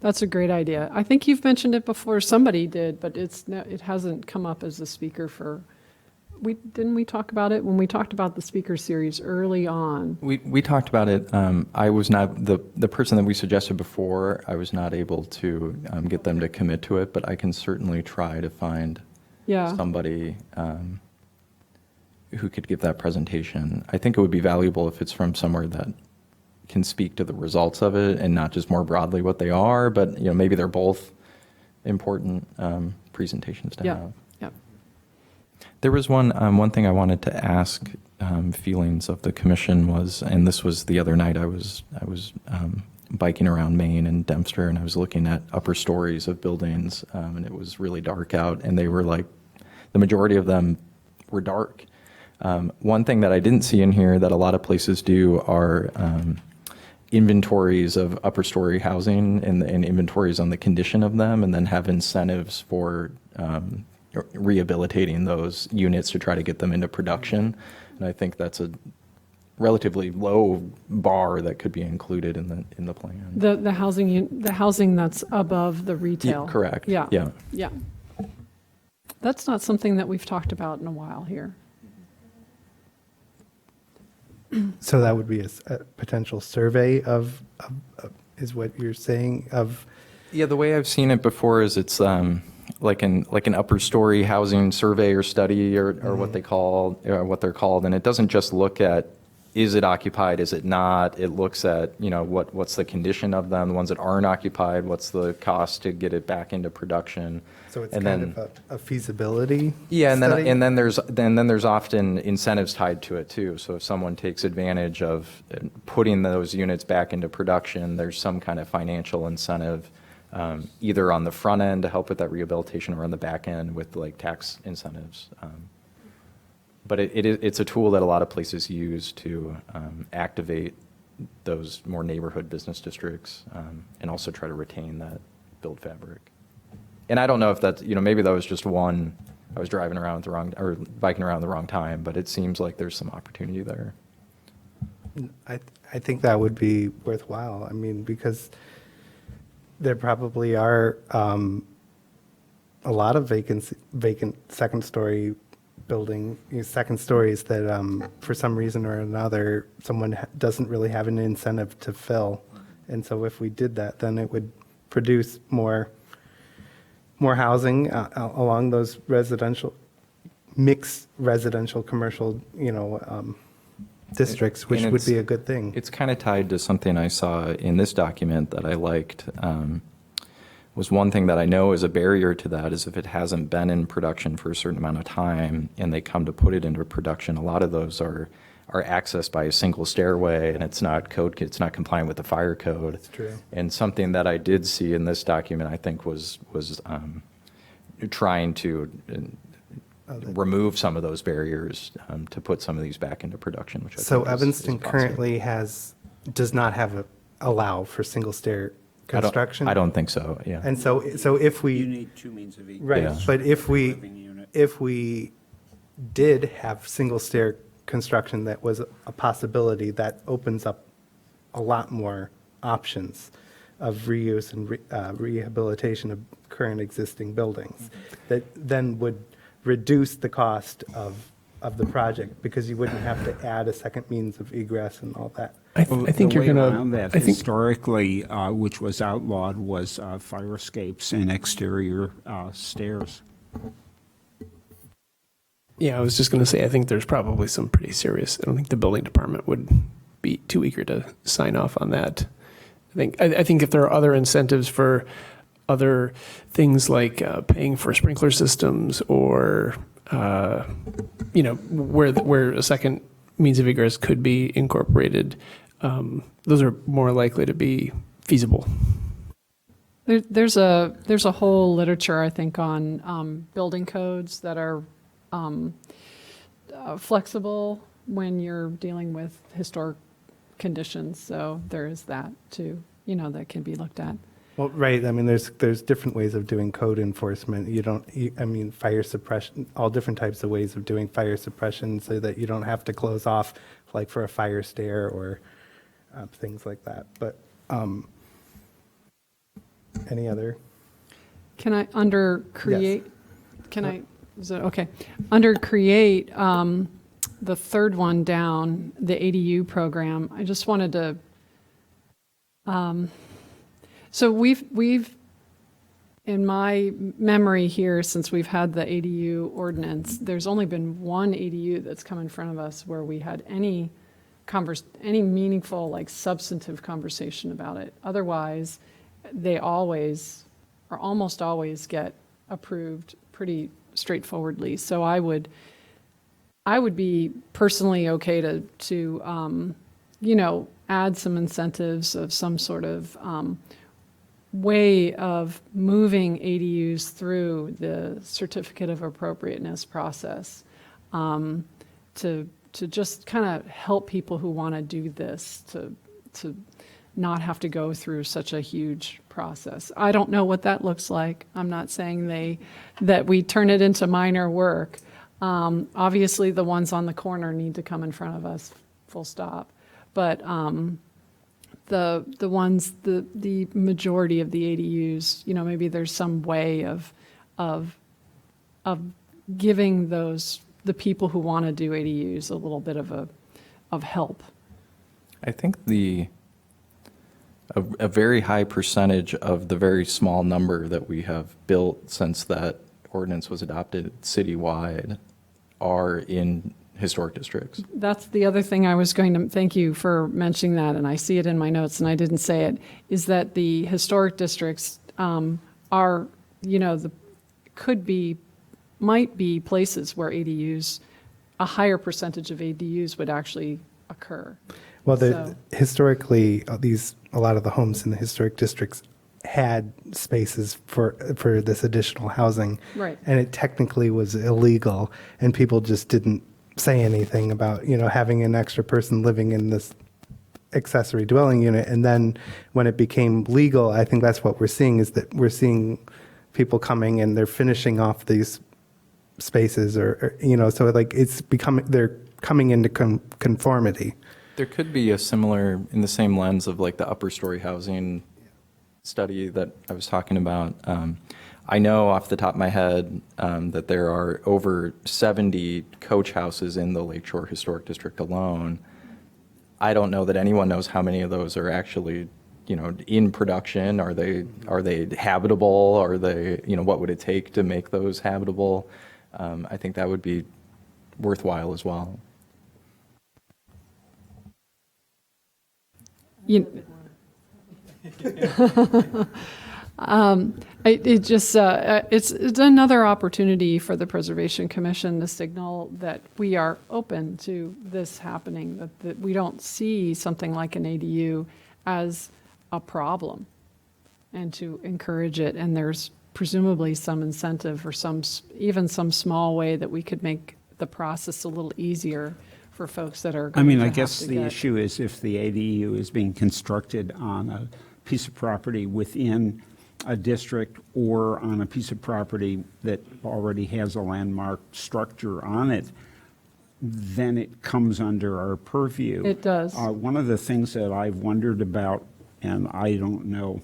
Speaker 9: That's a great idea. I think you've mentioned it before. Somebody did, but it hasn't come up as a speaker for. Didn't we talk about it when we talked about the speaker series early on?
Speaker 3: We talked about it. I was not the person that we suggested before. I was not able to get them to commit to it, but I can certainly try to find somebody who could give that presentation. I think it would be valuable if it's from somewhere that can speak to the results of it, and not just more broadly what they are, but maybe they're both important presentations to have.
Speaker 9: Yeah.
Speaker 3: There was one thing I wanted to ask. Feelings of the commission was, and this was the other night. I was biking around Maine and Dempster, and I was looking at upper stories of buildings, and it was really dark out, and they were like, the majority of them were dark. One thing that I didn't see in here that a lot of places do are inventories of upper story housing and inventories on the condition of them, and then have incentives for rehabilitating those units to try to get them into production. And I think that's a relatively low bar that could be included in the plan.
Speaker 9: The housing that's above the retail.
Speaker 3: Yeah, correct.
Speaker 9: Yeah. That's not something that we've talked about in a while here.
Speaker 1: So that would be a potential survey of is what you're saying of.
Speaker 3: Yeah, the way I've seen it before is it's like an upper story housing survey or study or what they're called, and it doesn't just look at is it occupied, is it not? It looks at, what's the condition of them, the ones that aren't occupied, what's the cost to get it back into production.
Speaker 1: So it's
Speaker 3: And
Speaker 1: kind
Speaker 3: then-
Speaker 1: of a feasibility
Speaker 3: Yeah, and
Speaker 1: study?
Speaker 3: then there's often incentives tied to it too. So if someone takes advantage of putting those units back into production, there's some kind of financial incentive, either on the front end to help with that rehabilitation or on the back end with like tax incentives. But it's a tool that a lot of places use to activate those more neighborhood business districts, and also try to retain that build fabric. And I don't know if that's, maybe that was just one, I was driving around at the wrong, or biking around at the wrong time, but it seems like there's some opportunity there.
Speaker 1: I think that would be worthwhile. I mean, because there probably are a lot of vacant second-story building, second stories that for some reason or another, someone doesn't really have an incentive to fill. And so if we did that, then it would produce more housing along those mixed residential, commercial, districts, which
Speaker 3: And
Speaker 1: would be a good thing.
Speaker 3: It's kind of tied to something I saw in this document that I liked. Was one thing that I know is a barrier to that is if it hasn't been in production for a certain amount of time and they come to put it into production, a lot of those are accessed by a single stairway, and it's not compliant with the fire code.
Speaker 1: That's true.
Speaker 3: And something that I did see in this document, I think, was trying to remove some of those barriers to put some of these back into production. Which I
Speaker 1: So
Speaker 3: think is
Speaker 1: Evanston
Speaker 3: positive.
Speaker 1: currently does not have allow for single stair construction?
Speaker 3: I don't think so. Yeah.
Speaker 1: And so if we.
Speaker 5: You need two means of egress.
Speaker 1: Right,
Speaker 3: Yeah.
Speaker 1: but if
Speaker 5: Living unit.
Speaker 1: we did have single stair construction that was a possibility, that opens up a lot more options of reuse and rehabilitation of current existing buildings that then would reduce the cost of the project, because you wouldn't have to add a second means of egress and all that.
Speaker 6: I think
Speaker 5: The
Speaker 6: you're
Speaker 5: way
Speaker 6: going
Speaker 5: around
Speaker 6: to,
Speaker 5: that
Speaker 6: I think,
Speaker 5: historically, which was outlawed, was fire escapes and exterior stairs.
Speaker 6: yeah, I was just going to say, I think there's probably some pretty serious, I don't think the building department would be too eager to sign off on that. I think if there are other incentives for other things like paying for sprinkler systems or, where a second means of egress could be incorporated, those are more likely to be feasible.
Speaker 9: There's a whole literature, I think, on building codes that are flexible when you're dealing with historic conditions. So there is that too, that can be looked at.
Speaker 1: Well, right, I mean, there's different ways of doing code enforcement. Fire suppression, all different types of ways of doing fire suppression so that you don't have to close off, like for a fire stair or things like that. But any other?
Speaker 9: Can I, under create, is it, okay. Under create, the third one down, the ADU program, I just wanted to, so we've, in my memory here, since we've had the ADU ordinance, there's only been one ADU that's come in front of us where we had any meaningful, like substantive conversation about it. Otherwise, they always, or almost always, get approved pretty straightforwardly. So I would be personally okay to add some incentives of some sort of way of moving ADUs through the certificate of appropriateness process, to just kind of help people who want to do this to not have to go through such a huge process. I don't know what that looks like. I'm not saying that we turn it into minor work. Obviously, the ones on the corner need to come in front of us, full stop. But the ones, the majority of the ADUs, maybe there's some way of giving the people who want to do ADUs a little bit of help.
Speaker 3: I think a very high percentage of the very small number that we have built since that ordinance was adopted citywide are in historic districts.
Speaker 9: That's the other thing I was going to, thank you for mentioning that, and I see it in my notes and I didn't say it, is that the historic districts are, might be places where ADUs, a higher percentage of ADUs would actually occur.
Speaker 1: Well,
Speaker 9: So-
Speaker 1: historically, a lot of the homes in the historic districts had spaces for this additional housing.
Speaker 9: Right.
Speaker 1: And it technically was illegal, and people just didn't say anything about, having an extra person living in this accessory dwelling unit. And then when it became legal, I think that's what we're seeing, is that we're seeing people coming and they're finishing off these spaces or so like they're coming into conformity.
Speaker 3: There could be a similar, in the same lens of like the upper story housing study that I was talking about. I know off the top of my head that there are over 70 coach houses in the Lakeshore Historic District alone. I don't know that anyone knows how many of those are actually, in production. Are they habitable? Are they, what would it take to make those habitable? I think that would be worthwhile as well.
Speaker 9: It's another opportunity for the Preservation Commission to signal that we are open to this happening, that we don't see something like an ADU as a problem, and to encourage it. And there's presumably some incentive or even some small way that we could make the process a little easier for folks that are going to
Speaker 5: I
Speaker 9: have
Speaker 5: guess
Speaker 9: to
Speaker 5: the
Speaker 9: get-
Speaker 5: issue is if the ADU is being constructed on a piece of property within a district or on a piece of property that already has a landmark structure on it, then it comes under our purview.
Speaker 9: It does.
Speaker 5: One of the things that I've wondered about, and I don't know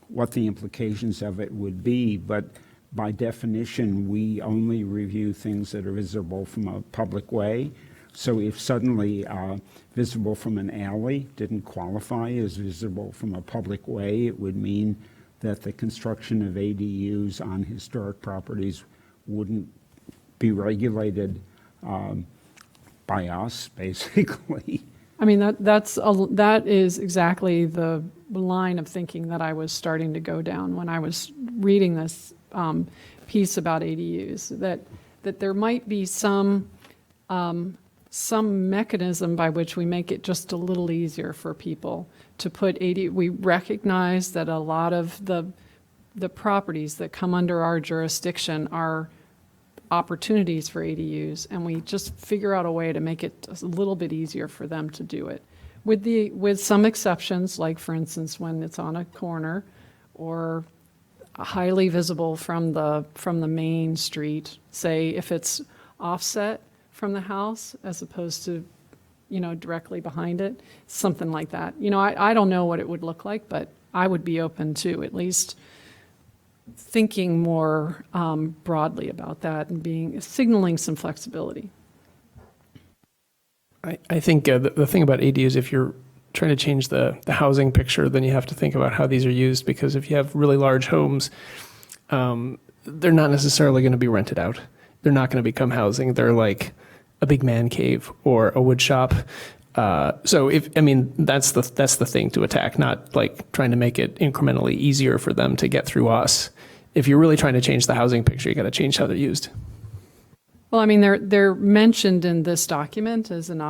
Speaker 5: what the implications of it would be, but by definition, we only review things that are visible from a public way. So if suddenly visible from an alley didn't qualify as visible from a public way, it would mean that the construction of ADUs on historic properties wouldn't be regulated by us, basically.
Speaker 9: I mean, that is exactly the line of thinking that I was starting to go down when I was reading this piece about ADUs, that there might be some mechanism by which we make it just a little easier for people to put ADU. We recognize that a lot of the properties that come under our jurisdiction are opportunities for ADUs, and we just figure out a way to make it a little bit easier for them to do it. With some exceptions, like for instance, when it's on a corner or highly visible from the main street, say if it's offset from the house as opposed to, directly behind it, something like that. I don't know what it would look like, but I would be open to at least thinking more broadly about that and signaling some flexibility.
Speaker 6: I think the thing about ADUs, if you're trying to change the housing picture, then you have to think about how these are used, because if you have really large homes, they're not necessarily going to be rented out. They're not going to become housing. They're like a big man cave or a wood shop. That's the thing to attack, not like trying to make it incrementally easier for them to get through us. If you're really trying to change the housing picture, you got to change how they're used.
Speaker 9: Well, I mean, they're mentioned in this document as an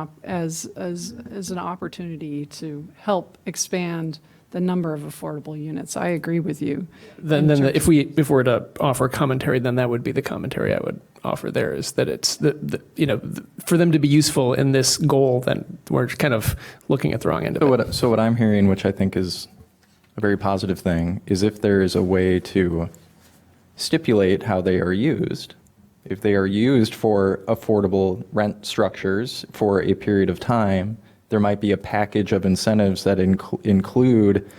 Speaker 9: opportunity to help expand the number of affordable units. I agree with you.
Speaker 6: Then if we were to offer commentary, then that would be the commentary I would offer there, is that it's for them to be useful in this goal, then we're kind of looking at the wrong end of it.
Speaker 3: So what I'm hearing, which I think is a very positive thing, is if there is a way to stipulate how they are used. If they are used for affordable rent structures for a period of time, there might be a package of incentives that include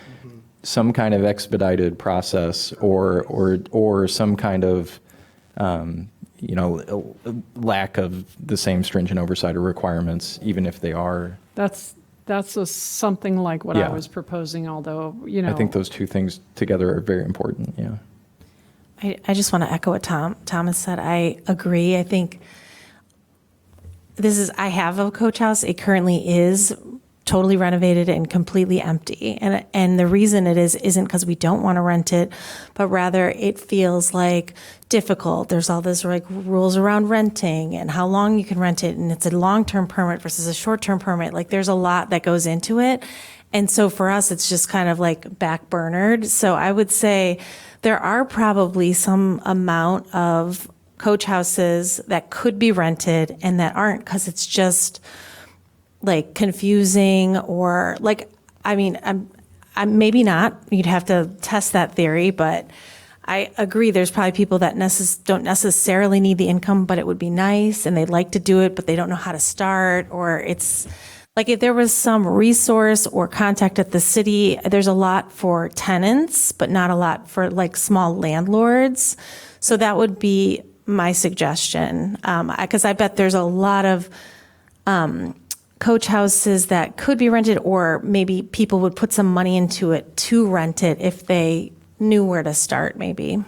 Speaker 3: some kind of expedited process or some kind of lack of the same stringent oversight or requirements, even if they are.
Speaker 9: That's something like what I
Speaker 3: Yeah.
Speaker 9: was proposing, although,
Speaker 3: I think those two things together are very important, yeah.
Speaker 10: I just want to echo what Thomas said. I agree. I think I have a coach house. It currently is totally renovated and completely empty. And the reason it isn't because we don't want to rent it, but rather it feels like difficult. There's all this like rules around renting and how long you can rent it. And it's a long-term permit versus a short-term permit. Like there's a lot that goes into it. And so for us, it's just kind of like backburnered. So I would say there are probably some amount of coach houses that could be rented and that aren't because it's just like confusing or like, I mean, I'm maybe not. You'd have to test that theory, but I agree. There's probably people that don't necessarily need the income, but it would be nice and they'd like to do it, but they don't know how to start. Or it's like if there was some resource or contact at the city, there's a lot for tenants, but not a lot for like small landlords. So that would be my suggestion, because I bet there's a lot of coach houses that could be rented, or maybe people would put some money into it to rent it if they knew where to start, maybe.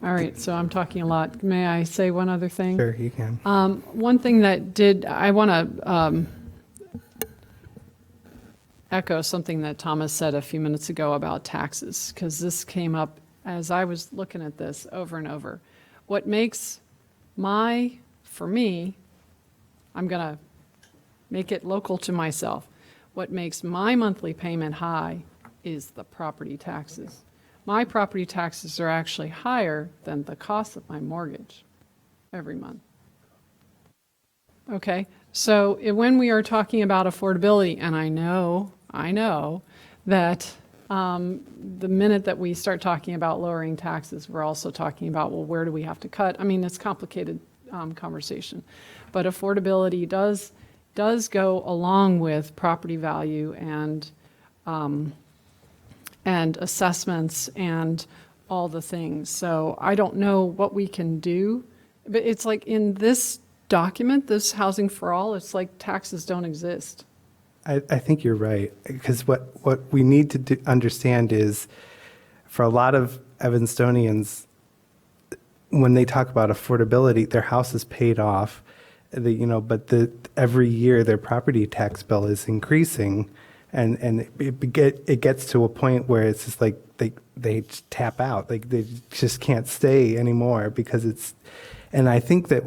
Speaker 9: All right, so I'm talking a lot. May I say one other thing?
Speaker 1: Sure, you can.
Speaker 9: One thing that I want to echo something that Thomas said a few minutes ago about taxes, because this came up as I was looking at this over and over. What makes for me, I'm going to make it local to myself. What makes my monthly payment high is the property taxes. My property taxes are actually higher than the cost of my mortgage every month. Okay, so when we are talking about affordability, and I know that the minute that we start talking about lowering taxes, we're also talking about, well, where do we have to cut? I mean, it's a complicated conversation, but affordability does go along with property value and assessments and all the things. So I don't know what we can do, but it's like in this document, this Housing for All, it's like taxes don't exist.
Speaker 1: I think you're right, because what we need to understand is, for a lot of Evanstonians, when they talk about affordability, their house is paid off, but every year their property tax bill is increasing, and it gets to a point where it's just like they just tap out, like they just can't stay anymore because it's. And I think that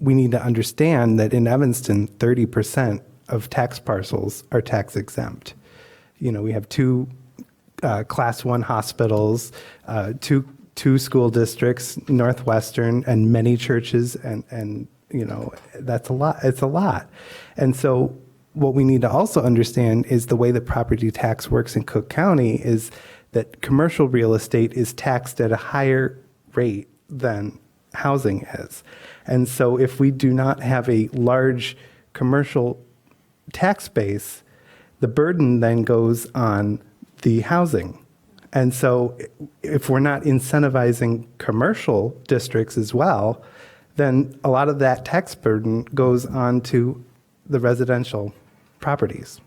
Speaker 1: we need to understand that in Evanston, 30% of tax parcels are tax exempt. We have two class 1 hospitals, two school districts, Northwestern, and many churches, and that's a lot. It's a lot. And so what we need to also understand is the way the property tax works in Cook County is that commercial real estate is taxed at a higher rate than housing is. And so if we do not have a large commercial tax base, the burden then goes on the housing. And so if we're not incentivizing commercial districts as well, then a lot of that tax burden goes on to the residential properties.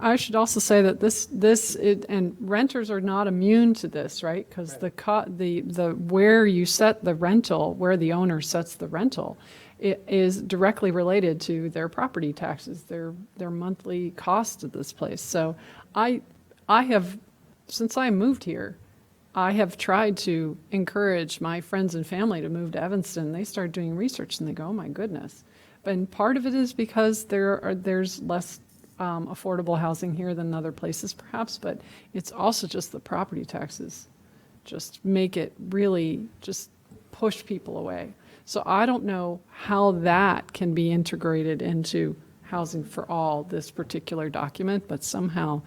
Speaker 9: I should also say that and renters are not immune to this, right? Because the where you set the rental, where the owner sets the rental, it is directly related to their property taxes, their monthly cost of this place. So I have, since I moved here, I have tried to encourage my friends and family to move to Evanston. They start doing research and they go, oh my goodness. And part of it is because there's less affordable housing here than other places perhaps, but it's also just the property taxes just make it really just push people away. So I don't know how that can be integrated into Housing for All, this particular document, but somehow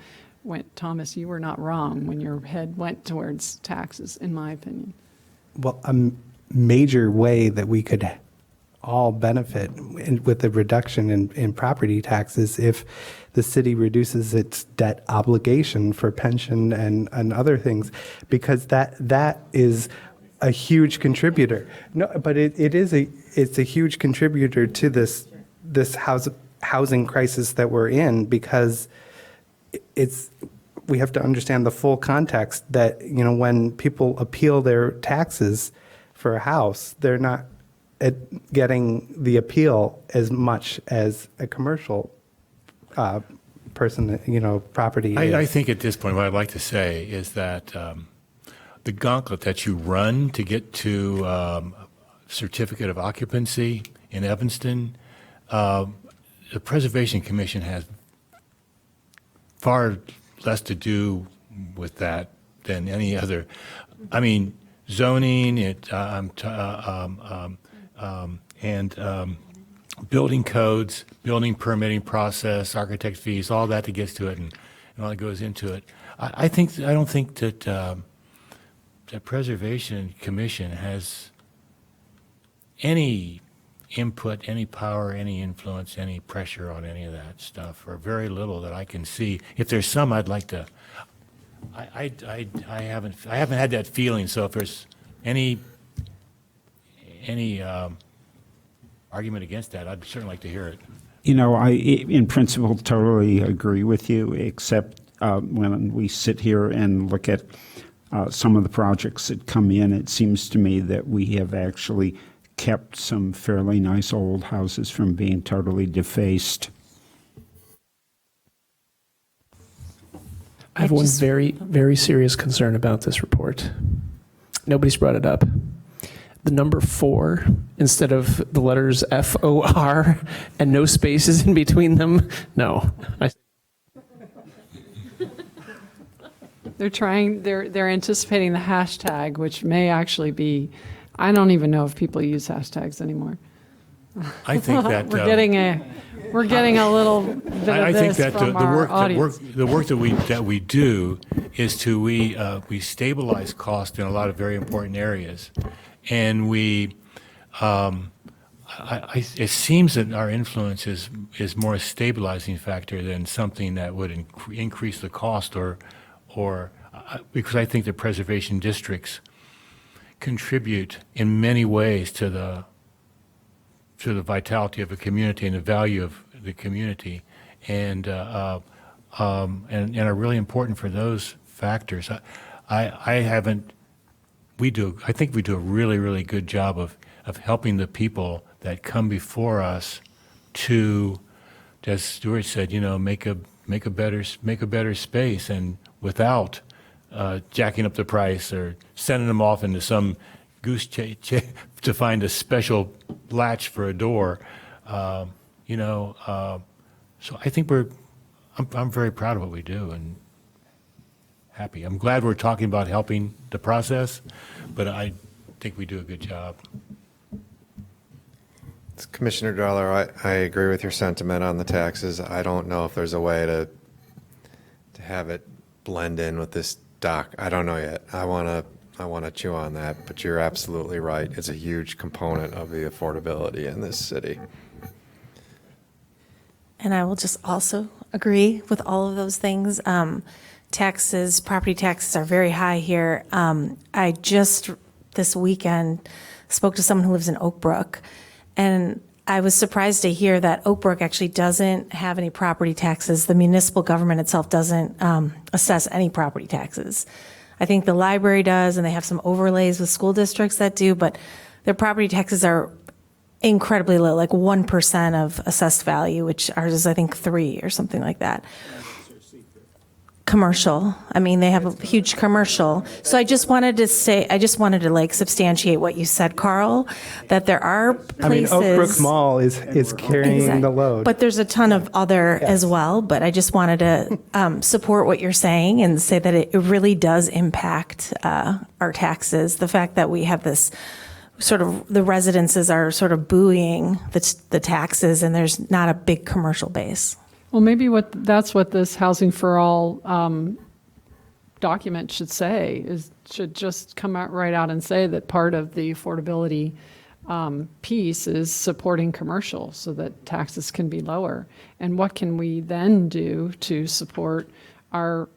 Speaker 9: Thomas, you were not wrong when your head went towards taxes, in my opinion.
Speaker 1: Well, a major way that we could all benefit with the reduction in property taxes if the city reduces its debt obligation for pension and other things, because that is a huge contributor. No, but it's a huge contributor to this housing crisis that we're in, because it's we have to understand the full context that, when people appeal their taxes for a house, they're not getting the appeal as much as a commercial person, property
Speaker 12: I
Speaker 1: is.
Speaker 12: think at this point, what I'd like to say is that the gauntlet that you run to get to certificate of occupancy in Evanston, the Preservation Commission has far less to do with that than any other. I mean, zoning, building codes, building permitting process, architect fees, all that gets to it, and all that goes into it. I don't think that the Preservation Commission has any input, any power, any influence, any pressure on any of that stuff, or very little that I can see. If there's some, I'd like to. I haven't had that feeling. So if there's any argument against that, I'd certainly like to hear it.
Speaker 5: I, in principle, totally agree with you, except when we sit here and look at some of the projects that come in, it seems to me that we have actually kept some fairly nice old houses from being totally defaced.
Speaker 6: I have one very, very serious concern about this report. Nobody's brought it up. The number 4, instead of the letters FOR and no spaces in between them, no.
Speaker 9: They're anticipating the hashtag, which may actually be, I don't even know if people use hashtags anymore.
Speaker 12: I think that
Speaker 9: we're getting a little bit
Speaker 12: I
Speaker 9: of
Speaker 12: think
Speaker 9: this
Speaker 12: that
Speaker 9: from our audience.
Speaker 12: the work that we do is we stabilize cost in a lot of very important areas, and it seems that our influence is more a stabilizing factor than something that would increase the cost or because I think the preservation districts contribute in many ways to the vitality of a community and the value of the community, and are really important for those factors. I think we do a really, really good job of helping the people that come before us to, as Stuart said, make a better space, and without jacking up the price or sending them off into some goose chase to find a special latch for a door. So I think I'm very proud of what we do and happy. I'm glad we're talking about helping the process, but I think we do a good job.
Speaker 7: Commissioner Dollar, I agree with your sentiment on the taxes. I don't know if there's a way to have it blend in with this doc. I don't know yet. I want to chew on that, but you're absolutely right. It's a huge component of the affordability in this city.
Speaker 10: And I will just also agree with all of those things. Taxes, property taxes are very high here. I just this weekend spoke to someone who lives in Oak Brook, and I was surprised to hear that Oak Brook actually doesn't have any property taxes. The municipal government itself doesn't assess any property taxes. I think the library does, and they have some overlays with school districts that do, but their property taxes are incredibly low, like 1% of assessed value, which ours is, I think, 3 or something like that. Commercial. I mean, they have a huge commercial. So I just wanted to substantiate what you said, Carl, that there are places.
Speaker 1: Oak Brook Mall is carrying the load.
Speaker 10: But there's a ton of other as well. But I just wanted to support what you're saying and say that it really does impact our taxes. The fact that we have this sort of, the residences are sort of buoying the taxes, and there's not a big commercial base.
Speaker 9: Well, maybe that's what this Housing for All document should say, should just come out right out and say that part of the affordability piece is supporting commercial so that taxes can be lower. And what can we then do to support our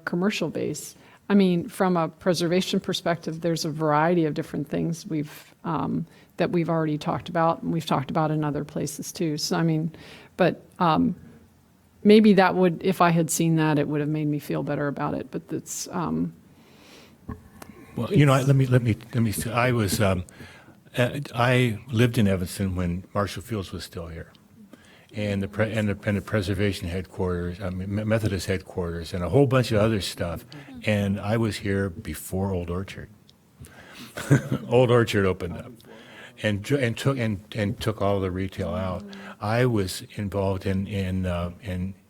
Speaker 9: commercial base? I mean, from a preservation perspective, there's a variety of different things that we've already talked about, and we've talked about in other places too. So, I mean, but maybe that would, if I had seen that, it would have made me feel better about it. But it's,
Speaker 12: Well, let me say, I lived in Evanston when Marshall Fields was still here, and the preservation headquarters, Methodist headquarters, and a whole bunch of other stuff. And I was here before Old Orchard. Old Orchard opened up, and took all the retail out. I was involved in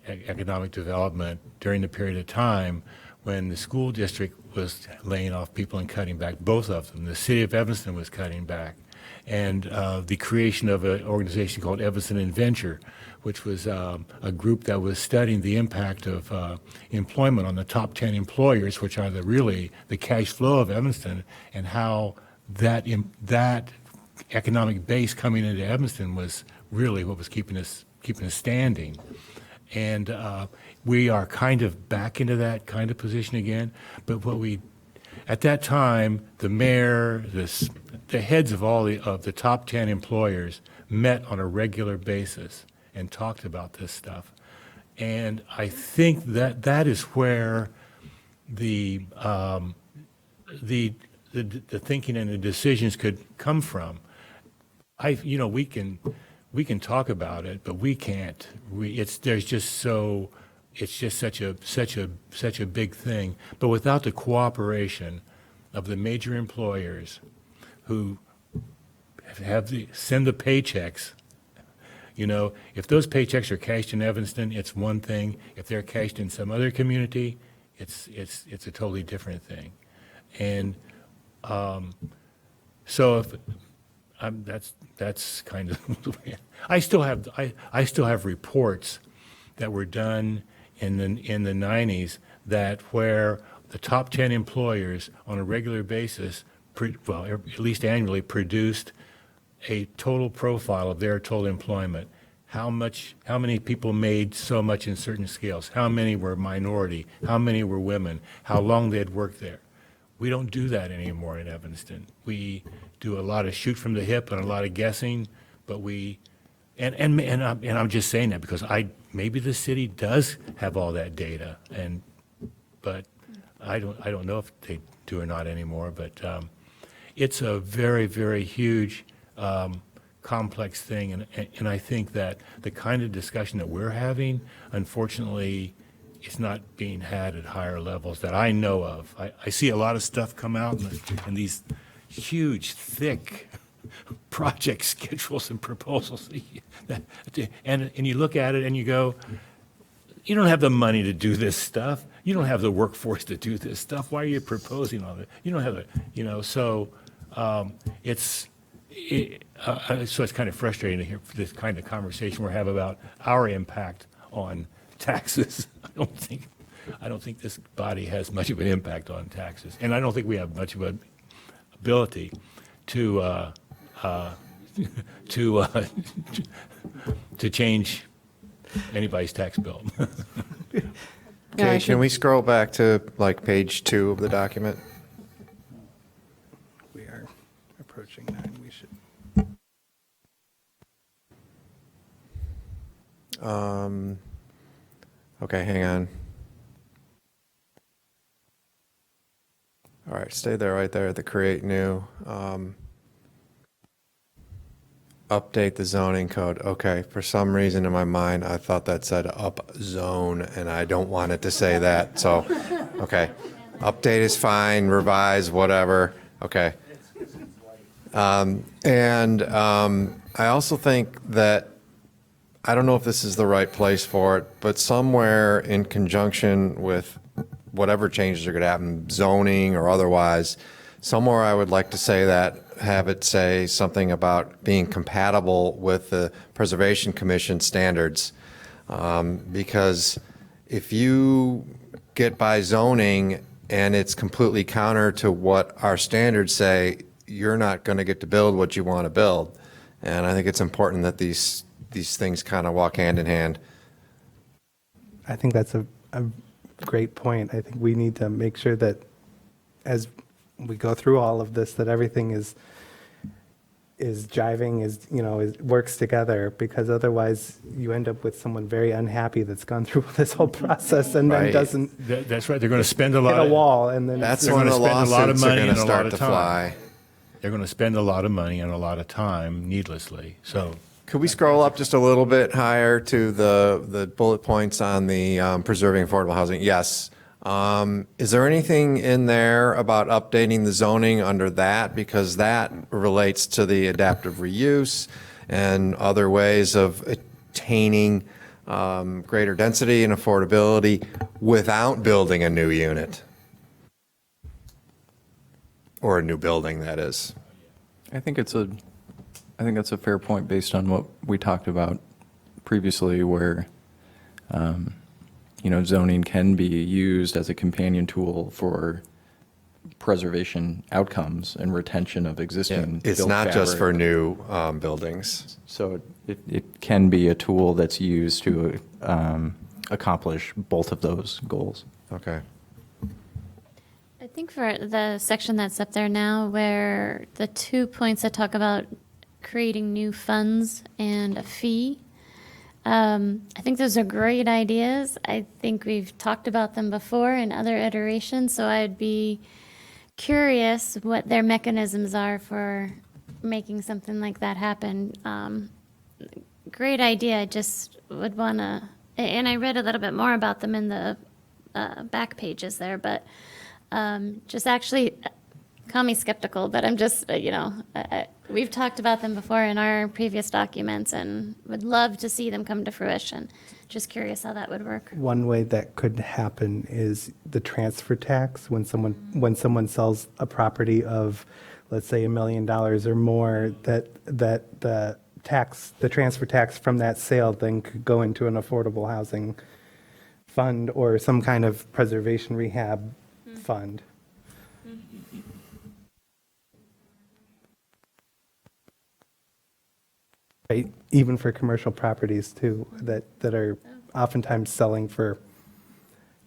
Speaker 12: economic development during the period of time when the school district was laying off people and cutting back, both of them. The city of Evanston was cutting back. And the creation of an organization called Evanston Adventure, which was a group that was studying the impact of employment on the top 10 employers, which are really the cash flow of Evanston, and how that economic base coming into Evanston was really what was keeping us standing. And we are kind of back into that kind of position again. But at that time, the mayor, the heads of the top 10 employers met on a regular basis and talked about this stuff. And I think that is where the thinking and the decisions could come from. We can talk about it, but we can't. It's just such a big thing. But without the cooperation of the major employers who send the paychecks, if those paychecks are cashed in Evanston, it's one thing. If they're cashed in some other community, it's a totally different thing. And so if that's kind of the way. I still have reports that were done in the 90s that where the top 10 employers on a regular basis, at least annually, produced a total profile of their total employment. How many people made so much in certain scales? How many were minority? How many were women? How long they had worked there? We don't do that anymore in Evanston. We do a lot of shoot from the hip and a lot of guessing, but and I'm just saying that because maybe the city does have all that data, but I don't know if they do or not anymore. But it's a very, very huge, complex thing, and I think that the kind of discussion that we're having, unfortunately, it's not being had at higher levels that I know of. I see a lot of stuff come out in these huge, thick project schedules and proposals. And you look at it and you go, you don't have the money to do this stuff. You don't have the workforce to do this stuff. Why are you proposing all that? You don't have so it's kind of frustrating to hear this kind of conversation we have about our impact on taxes. I don't think this body has much of an impact on taxes, and I don't think we have much of an ability to change anybody's tax bill.
Speaker 7: Okay, can we scroll back to page 2 of the document?
Speaker 1: We are approaching 9. We should.
Speaker 7: Okay, hang on. All right, stay there right there at the create new. Update the zoning code. Okay, for some reason in my mind, I thought that said up zone, and I don't want it to say that. So, okay, update is fine, revise, whatever. Okay. I also think that, I don't know if this is the right place for it, but somewhere in conjunction with whatever changes are going to happen, zoning or otherwise, somewhere I would like to say that, have it say something about being compatible with the Preservation Commission standards. Because if you get by zoning and it's completely counter to what our standards say, you're not going to get to build what you want to build. And I think it's important that these things kind of walk hand in hand.
Speaker 1: I think that's a great point. I think we need to make sure that as we go through all of this, that everything is is jiving, works together, because otherwise you end up with someone very unhappy that's gone through this whole process and then
Speaker 7: Right.
Speaker 1: doesn't
Speaker 12: That's right. They're going to spend a
Speaker 1: hit
Speaker 12: lot.
Speaker 1: a wall, and then
Speaker 7: That's
Speaker 12: They're
Speaker 7: when
Speaker 12: gonna
Speaker 7: the
Speaker 12: spend a lot of
Speaker 7: lawsuits are
Speaker 12: money
Speaker 7: going to
Speaker 12: and a lot
Speaker 7: start
Speaker 12: of
Speaker 7: to
Speaker 12: time.
Speaker 7: fly.
Speaker 12: They're going to spend a lot of money and a lot of time needlessly. So
Speaker 7: Could we scroll up just a little bit higher to the bullet points on the preserving affordable housing? Yes. Is there anything in there about updating the zoning under that? Because that relates to the adaptive reuse and other ways of attaining greater density and affordability without building a new unit. Or a new building, that is.
Speaker 3: I think that's a fair point based on what we talked about previously, where zoning can be used as a companion tool for preservation outcomes and retention of existing.
Speaker 7: It's
Speaker 3: built
Speaker 7: not just for
Speaker 3: fabric.
Speaker 7: new buildings.
Speaker 3: So it can be a tool that's used to accomplish both of those goals.
Speaker 7: Okay.
Speaker 8: I think for the section that's up there now, where the 2 points that talk about creating new funds and a fee, I think those are great ideas. I think we've talked about them before in other iterations, so I'd be curious what their mechanisms are for making something like that happen. Great idea. I just would want to, and I read a little bit more about them in the back pages there, but just actually, call me skeptical, but I'm just, we've talked about them before in our previous documents and would love to see them come to fruition. Just curious how that would work.
Speaker 1: one way that could happen is the transfer tax. When someone sells a property of, let's say, $1 million or more, that the transfer tax from that sale then could go into an affordable housing fund or some kind of preservation rehab fund. Right, even for commercial properties too, that are oftentimes selling for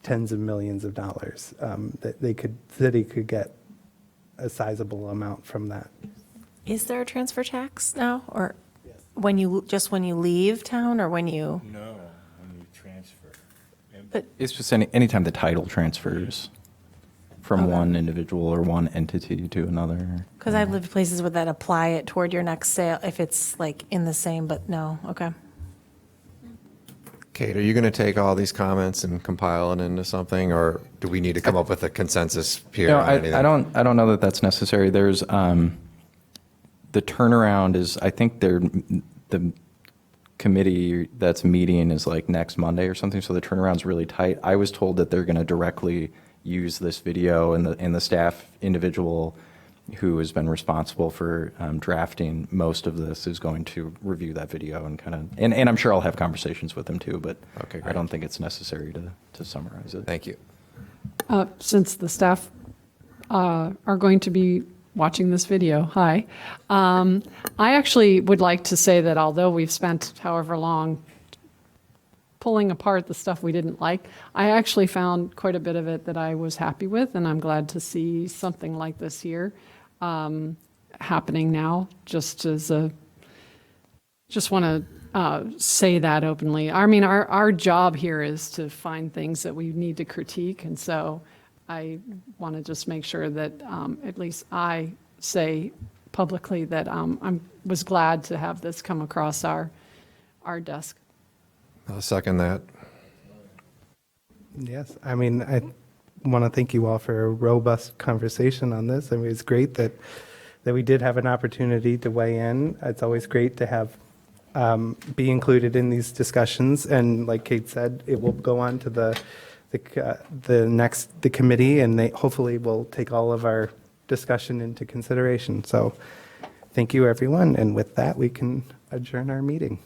Speaker 1: tens of millions of dollars, that city could get a sizable amount from that.
Speaker 10: Is there a transfer tax now, or when you leave town, or when you?
Speaker 12: no, when you transfer.
Speaker 3: It's just anytime the title transfers from one individual or one entity to another.
Speaker 10: Because I've lived places where that apply it toward your next sale if it's like in the same, but no, okay.
Speaker 7: Kate, are you going to take all these comments and compile it into something, or do we need to come up with a consensus here?
Speaker 3: No,
Speaker 7: on anything?
Speaker 3: I don't know that that's necessary. There's the turnaround is, I think the committee that's meeting is like next Monday or something, so the turnaround's really tight. I was told that they're going to directly use this video, and the staff individual who has been responsible for drafting most of this is going to review that video and and I'm sure I'll have conversations with them too, but
Speaker 7: Okay,
Speaker 3: I
Speaker 7: great.
Speaker 3: don't think it's necessary to summarize it.
Speaker 7: Thank you.
Speaker 9: Since the staff are going to be watching this video, hi. I actually would like to say that although we've spent however long pulling apart the stuff we didn't like, I actually found quite a bit of it that I was happy with, and I'm glad to see something like this here happening now. Just want to say that openly. I mean, our job here is to find things that we need to critique, and so I want to just make sure that at least I say publicly that I was glad to have this come across our desk.
Speaker 7: I'll second that.
Speaker 1: Yes, I mean, I want to thank you all for a robust conversation on this. I mean, it's great that we did have an opportunity to weigh in. It's always great to have be included in these discussions, and like Kate said, it will go on to the committee, and they hopefully will take all of our discussion into consideration. So, thank you, everyone, and with that, we can adjourn our meeting.